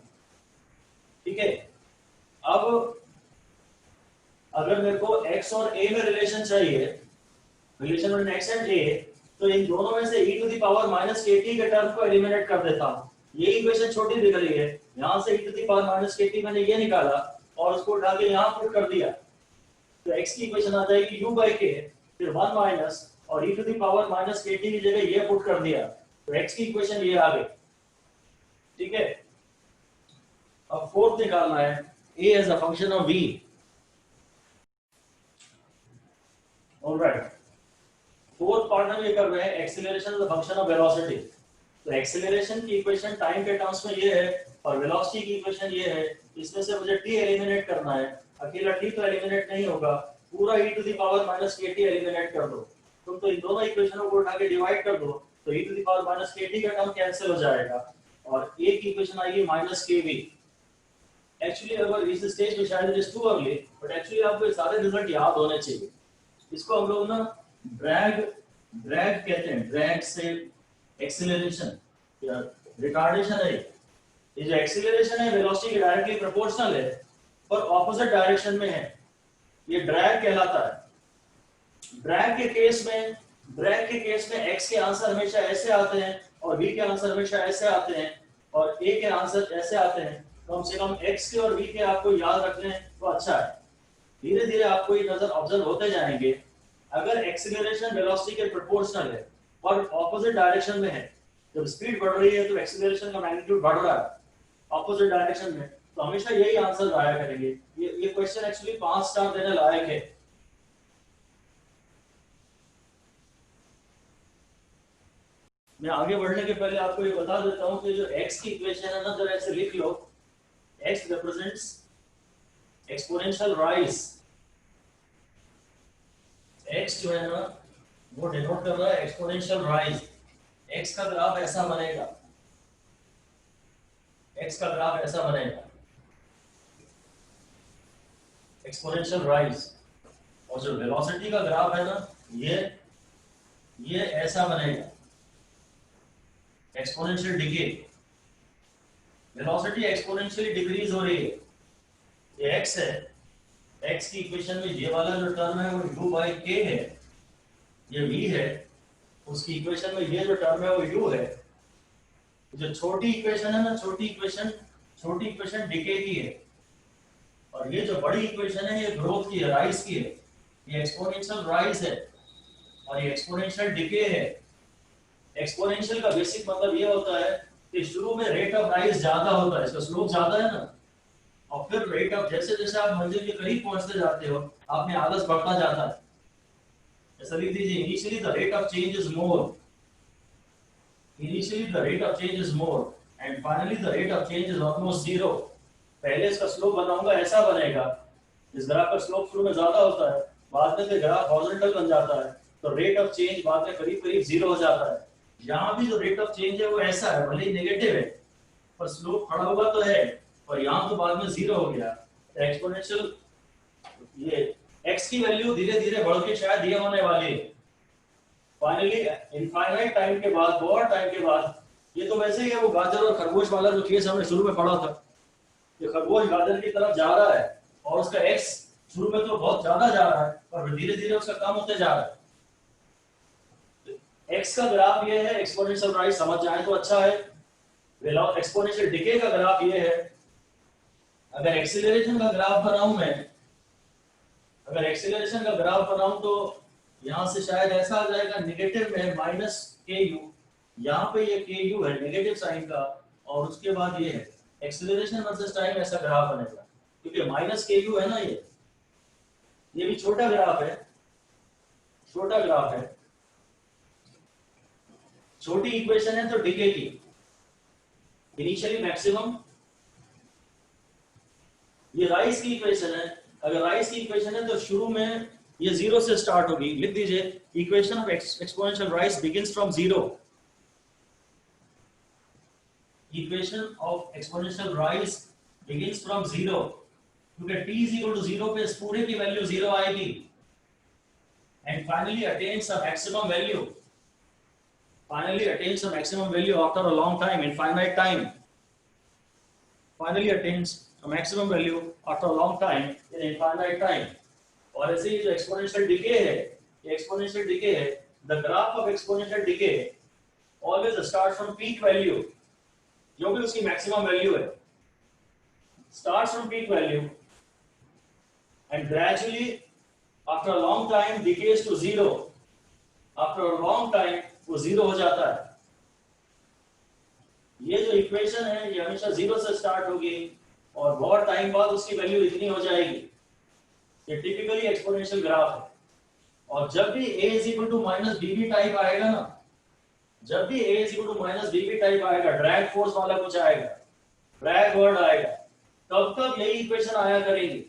A: ठीक है, अब अगर मेरे को x और a में रिलेशन चाहिए, relation between x and a, तो इन दोनों में से e to the power minus kt के टर्म को एलिमिनेट कर देता हूं। ये इक्वेशन छोटी दिख रही है, यहां से e to the power minus kt मैंने ये निकाला और उसको उठा के यहां पुट कर दिया, तो x की इक्वेशन आ जाएगी u by k, फिर 1 माइनस और e to the power minus kt की जगह ये पुट कर दिया, तो x की इक्वेशन ये आ गई। ठीक है, अब फोर्थ निकालना है, a as a function of v। Alright, fourth part हम ये कर रहे हैं, acceleration as a function of velocity. तो एक्सीलरेशन की इक्वेशन टाइम के टर्म्स में ये है और वेलोसिटी की इक्वेशन ये है, इसमें से मुझे t एलिमिनेट करना है, अकेला t तो एलिमिनेट नहीं होगा, पूरा e to the power minus kt eliminate कर दो, तुम तो इन दोनों इक्वेशनों को उठा के डिवाइड कर दो, तो e to the power minus kt का टर्म कैंसिल हो जाएगा और a की इक्वेशन आएगी माइनस kv। एक्चुअली अगर इस स्टेज पे शायद it is too early, but actually आपको सारे रिजल्ट याद होने चाहिए। इसको हम लोग ना ड्रैग कहते हैं, ड्रैग से एक्सीलरेशन या रिटार्डेशन है। ये जो एक्सीलरेशन है वेलोसिटी के डायरेक्टली प्रोपोर्शनल है पर ऑपोजिट डायरेक्शन में है, ये ड्रैग कहलाता है। ड्रैग के केस में x के आंसर हमेशा ऐसे आते हैं और v के आंसर हमेशा ऐसे आते हैं और a के आंसर ऐसे आते हैं, कम से कम x के और v के आपको याद रखने तो अच्छा है। धीरे धीरे आपको ये नजर ऑब्जर्व होते जाएंगे, अगर एक्सीलरेशन वेलोसिटी के प्रोपोर्शनल है और ऑपोजिट डायरेक्शन में है, जब स्पीड बढ़ रही है तो एक्सीलरेशन का मैग्नीट्यूड बढ़ रहा है ऑपोजिट डायरेक्शन में, तो हमेशा यही आंसर आया करेंगे। ये क्वेश्चन एक्चुअली 5 स्टार देने लायक है। मैं आगे बढ़ने के पहले आपको ये बता देता हूँ कि जो x की इक्वेशन है ना, जरा ऐसे लिख लो, x represents exponential rise. x जो है ना वो डिनोट कर रहा है एक्सपोनेंशियल राइज। x का ग्राफ ऐसा बनेगा, x का ग्राफ ऐसा बनेगा, एक्सपोनेंशियल राइज। और जो वेलोसिटी का ग्राफ है ना, ये ऐसा बनेगा, exponential decay. Velocity exponentially decrease हो रही है। ये x है, x की इक्वेशन में ये वाला जो टर्म है वो u बाई k है, ये v है। उसकी इक्वेशन में ये जो टर्म है वो u है। जो छोटी इक्वेशन है ना, छोटी इक्वेशन डिके की है, और ये जो बड़ी इक्वेशन है ये ग्रोथ की है, राइज की है। ये एक्सपोनेंशियल राइज है और ये एक्सपोनेंशियल डिके है। एक्सपोनेंशियल का बेसिक मतलब ये होता है कि शुरू में रेट ऑफ राइज ज्यादा होता है, इसका स्लोप ज्यादा है ना, और फिर रेट ऑफ जैसे जैसे आप मंजिल के करीब पहुंचते जाते हो आप में आलस बढ़ता जाता है। ऐसा लिख दीजिए, initially the rate of change is more, initially the rate of change is more and finally the rate of change is almost zero. पहले इसका स्लोप बनाऊंगा ऐसा बनेगा, इस ग्राफ का स्लोप शुरू में ज्यादा होता है, बाद में ग्राफ हॉरिजॉन्टल बन जाता है, तो रेट ऑफ चेंज बाद में करीब करीब जीरो हो जाता है। यहाँ भी जो रेट ऑफ चेंज है वो ऐसा है, भले ही नेगेटिव है पर स्लोप खड़ा हुआ तो है, और यहाँ तो बाद में जीरो हो गया। एक्सपोनेंशियल ये x की वैल्यू धीरे धीरे बढ़ के शायद ये होने वाली है फाइनली इनफाइनाइट टाइम के बाद, बहुत टाइम के बाद। ये तो वैसे ही है वो गाजर और खरगोश वाला जो केस हमने शुरू में पढ़ा था। ये खरगोश गाजर की तरफ जा रहा है और उसका x शुरू में तो बहुत ज्यादा जा रहा है और धीरे धीरे उसका कम होते जा रहा है। x का ग्राफ ये है, एक्सपोनेंशियल राइज समझ जाए तो अच्छा है। एक्सपोनेंशियल डिके का ग्राफ ये है। अगर एक्सीलरेशन का ग्राफ बनाऊं मैं, अगर एक्सीलरेशन का ग्राफ बनाऊं तो यहां से शायद ऐसा आ जाएगा नेगेटिव में माइनस के यू, यहाँ पे ये के यू है नेगेटिव साइन का, और उसके बाद ये है एक्सीलरेशन वर्सेस टाइम, ऐसा ग्राफ बनेगा क्योंकि माइनस के यू है ना। ये भी छोटा ग्राफ है, छोटा ग्राफ है, छोटी इक्वेशन है तो डिके की। इनिशियली मैक्सिमम, ये राइज की इक्वेशन है। अगर राइज की इक्वेशन है तो शुरू में ये जीरो से स्टार्ट होगी। लिख दीजिए, equation of exponential rise begins from zero. Equation of exponential rise begins from zero, क्योंकि t is equal to 0 पे इस पूरे की वैल्यू 0 आएगी and finally attains a maximum value, finally attains a maximum value after a long time, infinite time. Finally attains a maximum value after a long time in infinite time. और ऐसे ही जो exponential decay है, ये exponential decay है, the graph of exponential decay always starts from peak value, जो भी उसकी maximum value है, starts from peak value and gradually after a long time decays to zero. After a long time वो जीरो हो जाता है। ये जो इक्वेशन है ये हमेशा जीरो से स्टार्ट होगी और बहुत टाइम बाद उसकी वैल्यू इतनी हो जाएगी। ये टिपिकली एक्सपोनेंशियल ग्राफ है। और जब भी a is equal to minus b b type आएगा ना, जब भी a is equal to minus b b type आएगा, ड्रैग फोर्स वाला कुछ आएगा, ड्रैग वर्ड आएगा, तब तक यही इक्वेशन आया करेगी।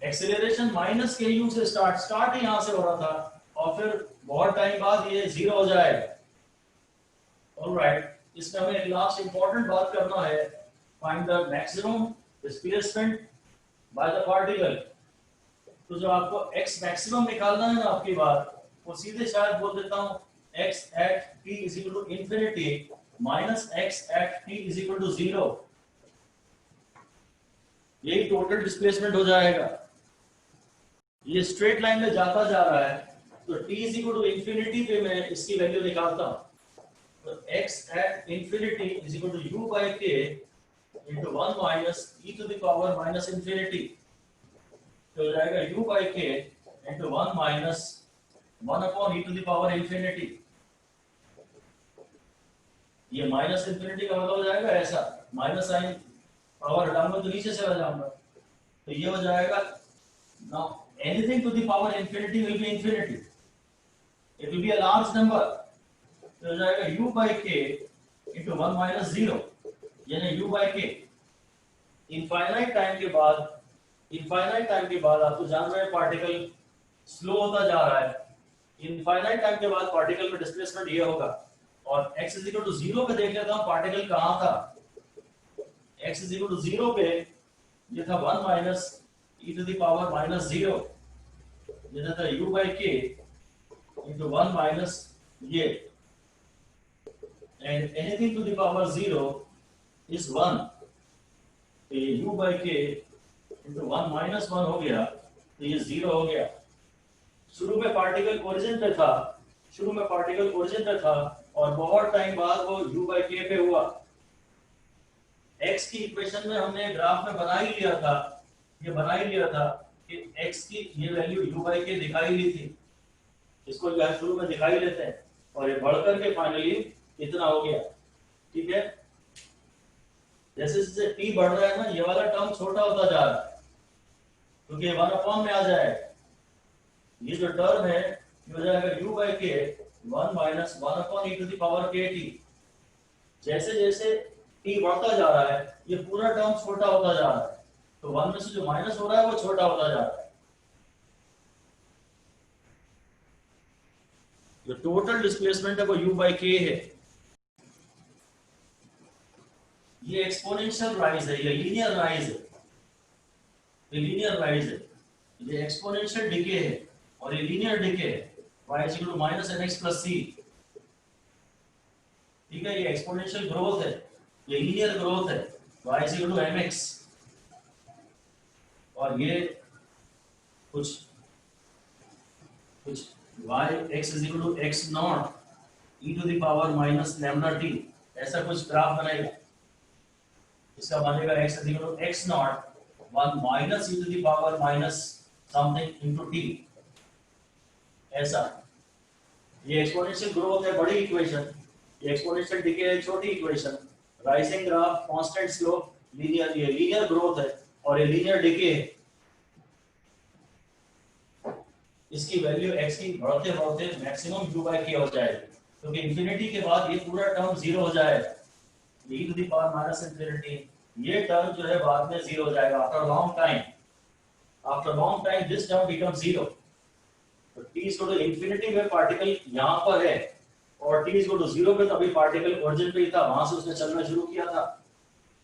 A: एक्सेलरेशन माइनस के यू से स्टार्ट यहां से हो रहा था और फिर बहुत टाइम बाद ये जीरो हो जाएगा। ऑलराइट, इसमें हमें एक लास्ट इंपॉर्टेंट बात करना है, find the maximum displacement by the particle. तो जो आपको x मैक्सिमम निकालना है ना आपकी बात, वो सीधे शायद बोल देता हूं x at t is equal to infinity minus x at t is equal to 0। यही टोटल डिस्प्लेसमेंट हो जाएगा। ये स्ट्रेट लाइन में जाता जा रहा है तो t is equal to infinity पे मैं इसकी वैल्यू निकालता हूं, तो x at infinity is equal to u by k into 1 minus e to the power minus infinity। तो हो जाएगा u by k into 1 minus 1 upon e to the power infinity। ये माइनस इंफिनिटी का मतलब हो जाएगा ऐसा, माइनस साइन पावर हटाऊंगा तो नीचे चला जाऊंगा, तो ये हो जाएगा now anything to the power infinity will be infinity. It will be a large number, तो हो जाएगा u by k into 1 minus 0, यानी u by k। Infinite time के बाद आप तो जान रहे हैं पार्टिकल स्लो होता जा रहा है। इनफाइनाइट टाइम के बाद पार्टिकल में डिस्प्लेसमेंट ये होगा, और x इज इक्वल टू 0 पे देख लेता हूं पार्टिकल कहां था। x इज इक्वल टू 0 पे ये था 1 minus e to the power minus 0, ये था u by k into 1 minus ये, and anything to the power 0 is 1, तो ये u by k into 1 minus 1 हो गया, तो ये 0 हो गया। शुरू में पार्टिकल ओरिजिन पे था और बहुत टाइम बाद वो u by k पे हुआ। x की इक्वेशन में हमने ग्राफ में बना ही लिया था कि x की ये वैल्यू u by k दिखाई ली थी, इसको जो है शुरू में दिखाई लेते हैं, और ये बढ़कर के फाइनली इतना हो गया। ठीक है, जैसे जैसे t बढ़ रहा है ना, ये वाला टर्म छोटा होता जा रहा है, क्योंकि 1 अपॉन में आ जाएगा। ये जो टर्म है ये हो जाएगा u by k 1 minus 1 upon e to the power kt। जैसे जैसे t बढ़ता जा रहा है ये पूरा टर्म छोटा होता जा रहा है, तो 1 में से जो माइनस हो रहा है वो छोटा होता जा रहा है। जो टोटल डिस्प्लेसमेंट है वो u by k है। ये एक्सपोनेंशियल राइज है, ये लीनियर राइज है, ये एक्सपोनेंशियल डिके है और ये लीनियर डिके है। y is equal to minus mx plus c। ठीक है, ये एक्सपोनेंशियल ग्रोथ है, ये लीनियर ग्रोथ है, y is equal to mx, और ये कुछ y x is equal to x naught e to the power minus lambda t, ऐसा कुछ ग्राफ बनेगा। इसका बनेगा x is equal to x naught 1 minus e to the power minus something into t, ऐसा। ये एक्सपोनेंशियल ग्रोथ है बड़ी इक्वेशन, ये एक्सपोनेंशियल डिके है छोटी equation. Rising graph, constant slope, linear, ये लीनियर ग्रोथ है और ये लीनियर डिके है। इसकी वैल्यू x की बढ़ते बढ़ते मैक्सिमम u by k हो जाएगी, क्योंकि इंफिनिटी के बाद ये पूरा टर्म 0 हो जाएगा, e to the power minus infinity, ये टर्म जो है बाद में 0 हो जाएगा। After long time this term becomes 0। तो t is equal to infinity में पार्टिकल यहाँ पर है, और t is equal to 0 पे तो अभी पार्टिकल ओरिजिन पे ही था, वहां से उसने चलना शुरू किया था।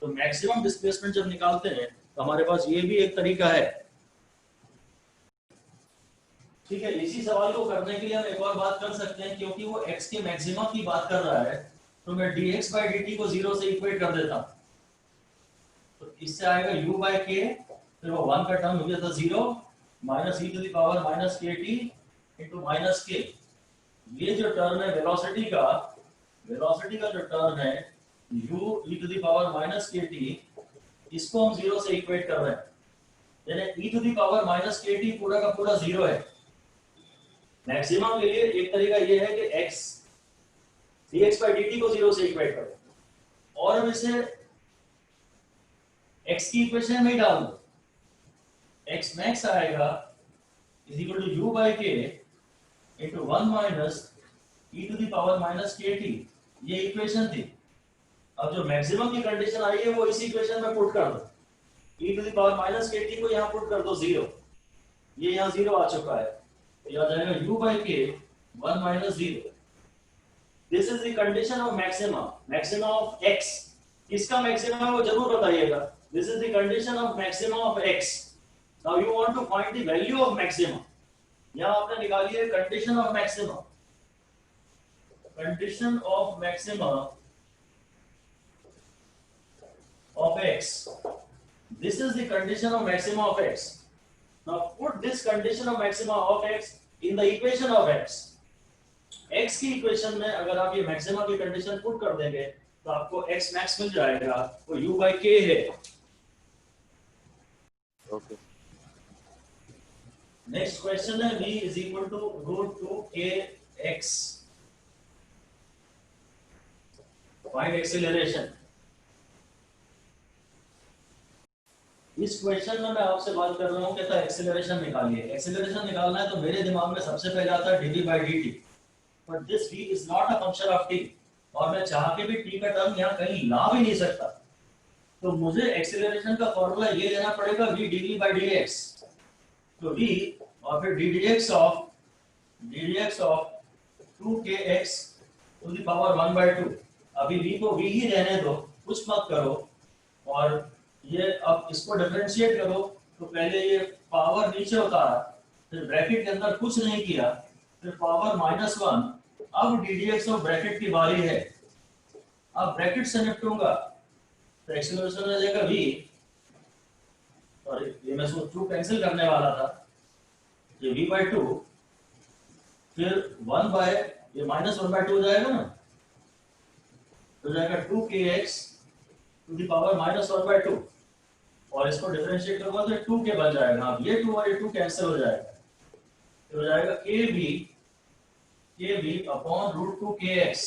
A: तो मैक्सिमम डिस्प्लेसमेंट जब निकालते हैं तो हमारे पास ये भी एक तरीका है। ठीक है, इसी सवाल को करने के लिए हम एक और बात कर सकते हैं, क्योंकि वो x के मैक्सिमम की बात कर रहा है, तो मैं dx by dt को 0 से इक्वेट कर देता हूं। तो इससे आएगा u by k, फिर वो 1 का टर्म हो गया था 0 minus e to the power minus kt into minus k। ये जो टर्म है वेलोसिटी का जो टर्म है u e to the power minus kt, इसको हम 0 से इक्वेट कर रहे हैं, यानी e to the power minus kt पूरा का पूरा 0 है। मैक्सिमम के लिए एक तरीका ये है कि x dx by dt को 0 से इक्वेट करो, और हम इसे x की इक्वेशन में ही डाल दो। x max आएगा is equal to u by k into 1 minus e to the power minus kt, ये इक्वेशन थी। अब जो मैक्सिमम की कंडीशन आई है वो इस इक्वेशन में पुट कर दो, e to the power minus kt को यहाँ पुट कर दो 0, ये यहाँ 0 आ चुका है, तो आ जाएगा u by k 1 minus 0। This is the condition of maximum of x। किसका मैक्सिमम है वो जरूर बताइएगा। This is the condition of maximum of x। Now you want to find the value of maximum। यहाँ आपने निकाली है condition of maximum। Condition of maximum of x। This is the condition of maximum of x। Now put this condition of maximum of x in the equation of x। x की इक्वेशन में अगर आप ये मैक्सिमा की कंडीशन पुट कर देंगे तो आपको x max मिल जाएगा, वो u by k है।
C: ओके,
A: नेक्स्ट क्वेश्चन है v is equal to root 2 kx। Find acceleration. इस क्वेश्चन में मैं आपसे बात कर रहा हूँ कि एक्सेलरेशन निकालिए। एक्सेलरेशन निकालना है तो मेरे दिमाग में सबसे पहले आता है dv by dt। But this v is not a function of t, और मैं चाह के भी t का टर्म यहाँ कहीं ला भी नहीं सकता। तो मुझे एक्सेलरेशन का फॉर्मूला ये लेना पड़ेगा v dv by dx। तो v और फिर ddx of 2kx to the power 1/2। अभी v को v ही रहने दो, कुछ मत करो, और ये अब इसको डिफरेंशिएट करो। तो पहले ये पावर नीचे उतारा, फिर ब्रैकेट के अंदर कुछ नहीं किया, फिर पावर -1। अब ddx ऑफ ब्रैकेट की बारी है, अब ब्रैकेट से निपटूंगा। तो एक्सेलरेशन हो जाएगा v, और ये मैं सोच 2 कैंसिल करने वाला था, ये v/2, फिर 1 बाय ये -1/2 हो जाएगा ना, तो जाएगा 2kx टू द पावर -1/2, और इसको डिफरेंशिएट करूंगा तो 2k बन जाएगा। अब ये 2 और ये 2 कैंसिल हो जाएगा, तो हो जाएगा kb अपॉन √2kx,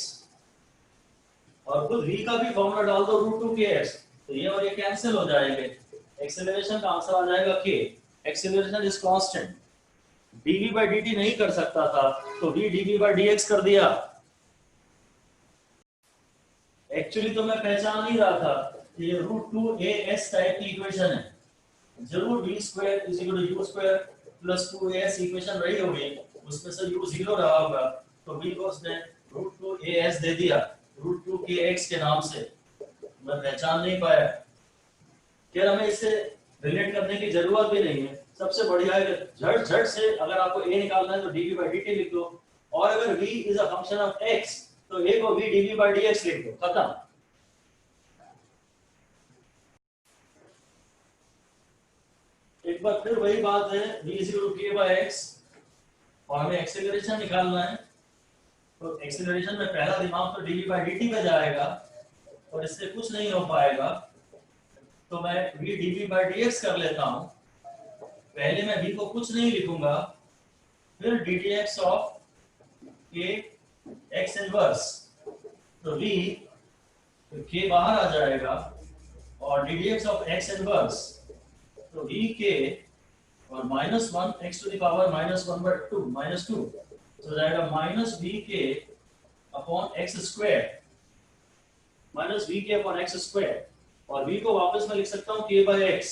A: और खुद v का भी फॉर्मूला डाल दो √2kx, तो ये और ये कैंसिल हो जाएंगे। एक्सेलरेशन का आंसर आ जाएगा k। Acceleration is constant, dv by dt नहीं कर सकता था, तो v dv by dx कर दिया। एक्चुअली तो मैं पहचान नहीं रहा था कि ये √2as टाइप की इक्वेशन है, जरूर v² = u² + 2as इक्वेशन रही होगी, उसमें से u 0 रहा होगा, तो v को उसने √2as दे दिया √2kx के नाम से, मैं पहचान नहीं पाया। फिर हमें इसे रिलेट करने की जरूरत भी नहीं है, सबसे बढ़िया है झट से अगर आपको a निकालना है तो dv by dt लिख दो, और अगर v is a function of x तो a को v dv by dx लिख दो, खत्म। एक बार फिर वही बात है, v = k/x, और हमें एक्सेलरेशन निकालना है, तो एक्सेलरेशन में पहला दिमाग तो dv by dt पे जाएगा, और इससे कुछ नहीं हो पाएगा, तो मैं v dv by dx कर लेता हूं। पहले मैं v को कुछ नहीं लिखूंगा, फिर ddx of k x inverse, तो v k बाहर आ जाएगा, और ddx ऑफ x इनवर्स, तो vk और -1 x टू द पावर -1/2 तो जाएगा -vk upon x², -vk upon x², और v को वापस मैं लिख सकता हूँ k/x।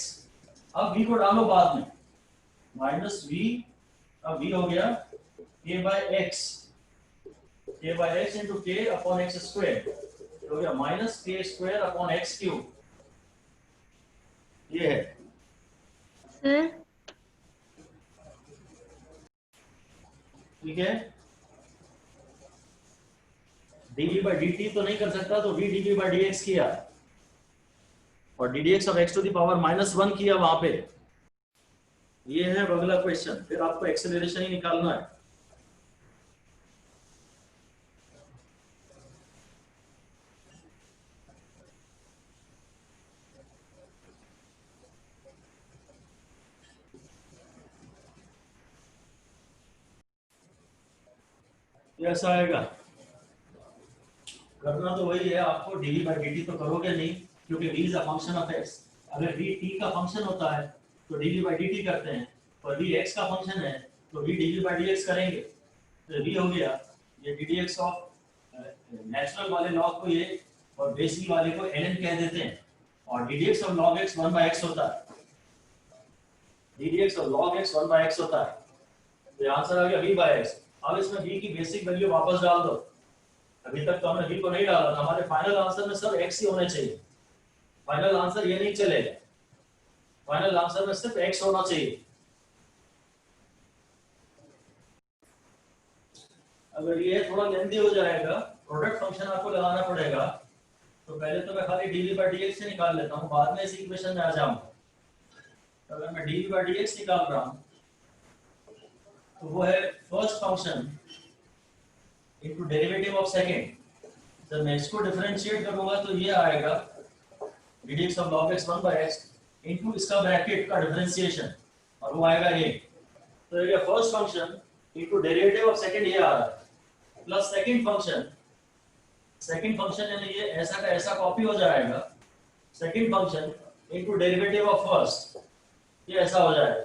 A: अब v को डालो बाद में, -v, अब v हो गया k/x into k upon x², हो गया -k² अपॉन x³। ये है
B: सर
A: ठीक है। dv by dt तो नहीं कर सकता, तो v dv by dx किया, और ddx of x to the power -1 किया वहां पे। ये है अगला क्वेश्चन, फिर आपको एक्सेलरेशन ही निकालना है। ऐसा आएगा, करना तो वही है आपको, dv by dt तो करोगे नहीं, क्योंकि v is a function of x। अगर v t का फंक्शन होता है तो dv by dt करते हैं, और v x का फंक्शन है तो v dv by dx करेंगे। तो v हो गया ये ddx ऑफ नेचुरल वाले लॉग को ये और बेसिक वाले को ln कह देते हैं, और ddx of log x 1/x होता है, ddx of log x 1/x होता है। तो आंसर आ गया v/x। अब इसमें v की बेसिक वैल्यू वापस डाल दो, अभी तक तो हमने v को नहीं डाला था, हमारे फाइनल आंसर में सब x ही होने चाहिए, फाइनल आंसर ये नहीं चलेगा, फाइनल आंसर में सिर्फ x होना चाहिए। अगर ये थोड़ा लेंथी हो जाएगा, प्रोडक्ट फंक्शन आपको लगाना पड़ेगा, तो पहले तो मैं खाली dv by dx से निकाल लेता हूँ, बाद में इस इक्वेशन में आ जाऊंगा। तो अगर मैं dv by dx निकाल रहा हूँ, तो वो है first function into derivative of second. जब मैं इसको डिफरेंशिएट करूंगा तो ये आएगा ddx of log x 1/x into इसका ब्रैकेट का डिफरेंशिएशन, और वो आएगा ये। तो ये first function into derivative of second ये आ रहा है, प्लस सेकंड फंक्शन यानी ये ऐसा का ऐसा कॉपी हो जाएगा, second function into derivative of first, ये ऐसा हो जाएगा,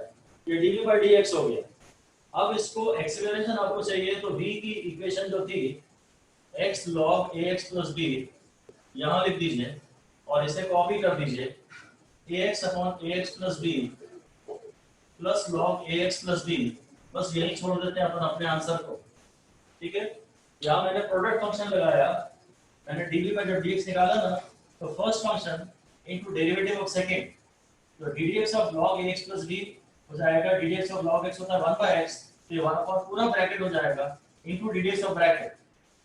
A: ये dv by dx हो गया। अब इसको एक्सेलरेशन आपको चाहिए, तो v की इक्वेशन जो थी x log ax plus b यहाँ लिख दीजिए और इसे कॉपी कर दीजिए, ax upon ax plus b plus log ax plus b, बस यही छोड़ देते हैं अपन अपने आंसर को। ठीक है, यहाँ मैंने प्रोडक्ट फंक्शन लगाया, मैंने dv का जब dx निकाला ना, तो first function into derivative of second, तो ddx of log ax plus b हो जाएगा, ddx ऑफ log x होता है 1/x, तो ये 1 अपॉन पूरा ब्रैकेट हो जाएगा इनटू ddx ऑफ ब्रैकेट,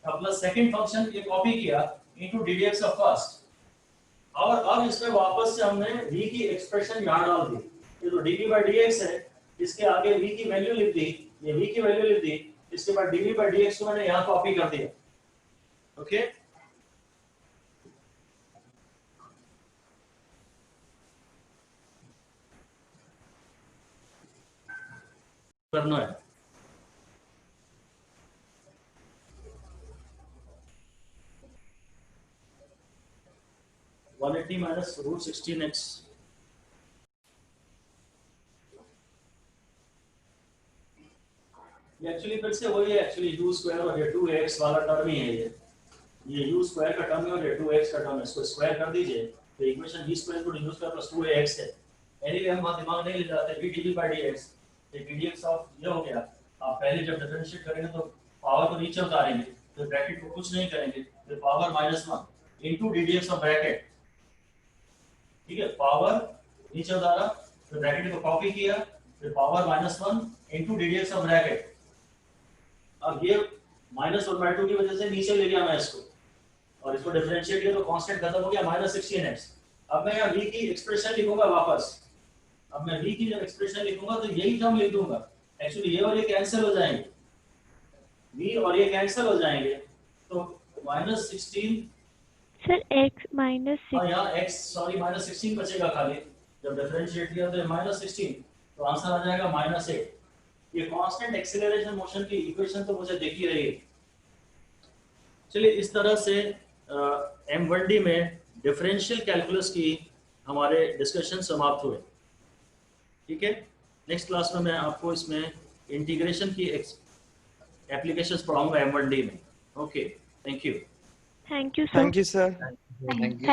A: अब प्लस सेकंड फंक्शन ये कॉपी किया इनटू ddx ऑफ फर्स्ट, और अब इसमें वापस से हमने v की एक्सप्रेशन यहाँ डाल दी, ये तो dv by dx है, इसके आगे v की वैल्यू लिख दी, ये v की वैल्यू लिख दी, इसके बाद dv by dx को मैंने यहाँ कॉपी कर दिया। ओके, करना है। (180 minus root 16x) ये एक्चुअली फिर से वही है, एक्चुअली u स्क्वायर और ये 2x वाला टर्म ही है, ये u स्क्वायर का टर्म है और ये 2x का टर्म है, इसको स्क्वायर कर दीजिए तो इक्वेशन v स्क्वायर गुणा u स्क्वायर प्लस 2ax है। एनीवे हम वहां दिमाग नहीं ले जाते, v dv by dx, ये dx ऑफ ये हो गया, आप पहले जब डिफरेंशिएट करेंगे तो पावर को नीचे उतारेंगे, तो ब्रैकेट को कुछ नहीं करेंगे, तो power -1 into ddx of bracket, ठीक है, पावर नीचे उतारा, तो ब्रैकेट को कॉपी किया, फिर power -1 into ddx of bracket, अब ये -1/2 की वजह से नीचे ले गया मैं इसको, और इसको डिफरेंशिएट किया तो कांस्टेंट खत्म हो गया -16x। अब मैं यहाँ v की एक्सप्रेशन लिखूंगा वापस, अब मैं v की जब एक्सप्रेशन लिखूंगा तो यही टर्म लिख दूंगा, एक्चुअली ये और ये कैंसिल हो जाएंगे, v और ये कैंसिल हो जाएंगे, तो -16,
B: सर x माइनस
A: और यहाँ x सॉरी -16 बचेगा खाली, जब डिफरेंशिएट किया तो -16, तो आंसर आ जाएगा -8। ये कांस्टेंट एक्सीलरेशन मोशन की इक्वेशन तो मुझे दिख ही रही है। चलिए, इस तरह से M1D में डिफरेंशियल कैलकुलस की हमारे डिस्कशन समाप्त हुए। ठीक है, नेक्स्ट क्लास में मैं आपको इसमें इंटीग्रेशन की एप्लीकेशंस पढ़ाऊंगा M1D में। Okay, thank you.
B: Thank you
C: Thank you, sir.
B: Sir.
C: Thank you.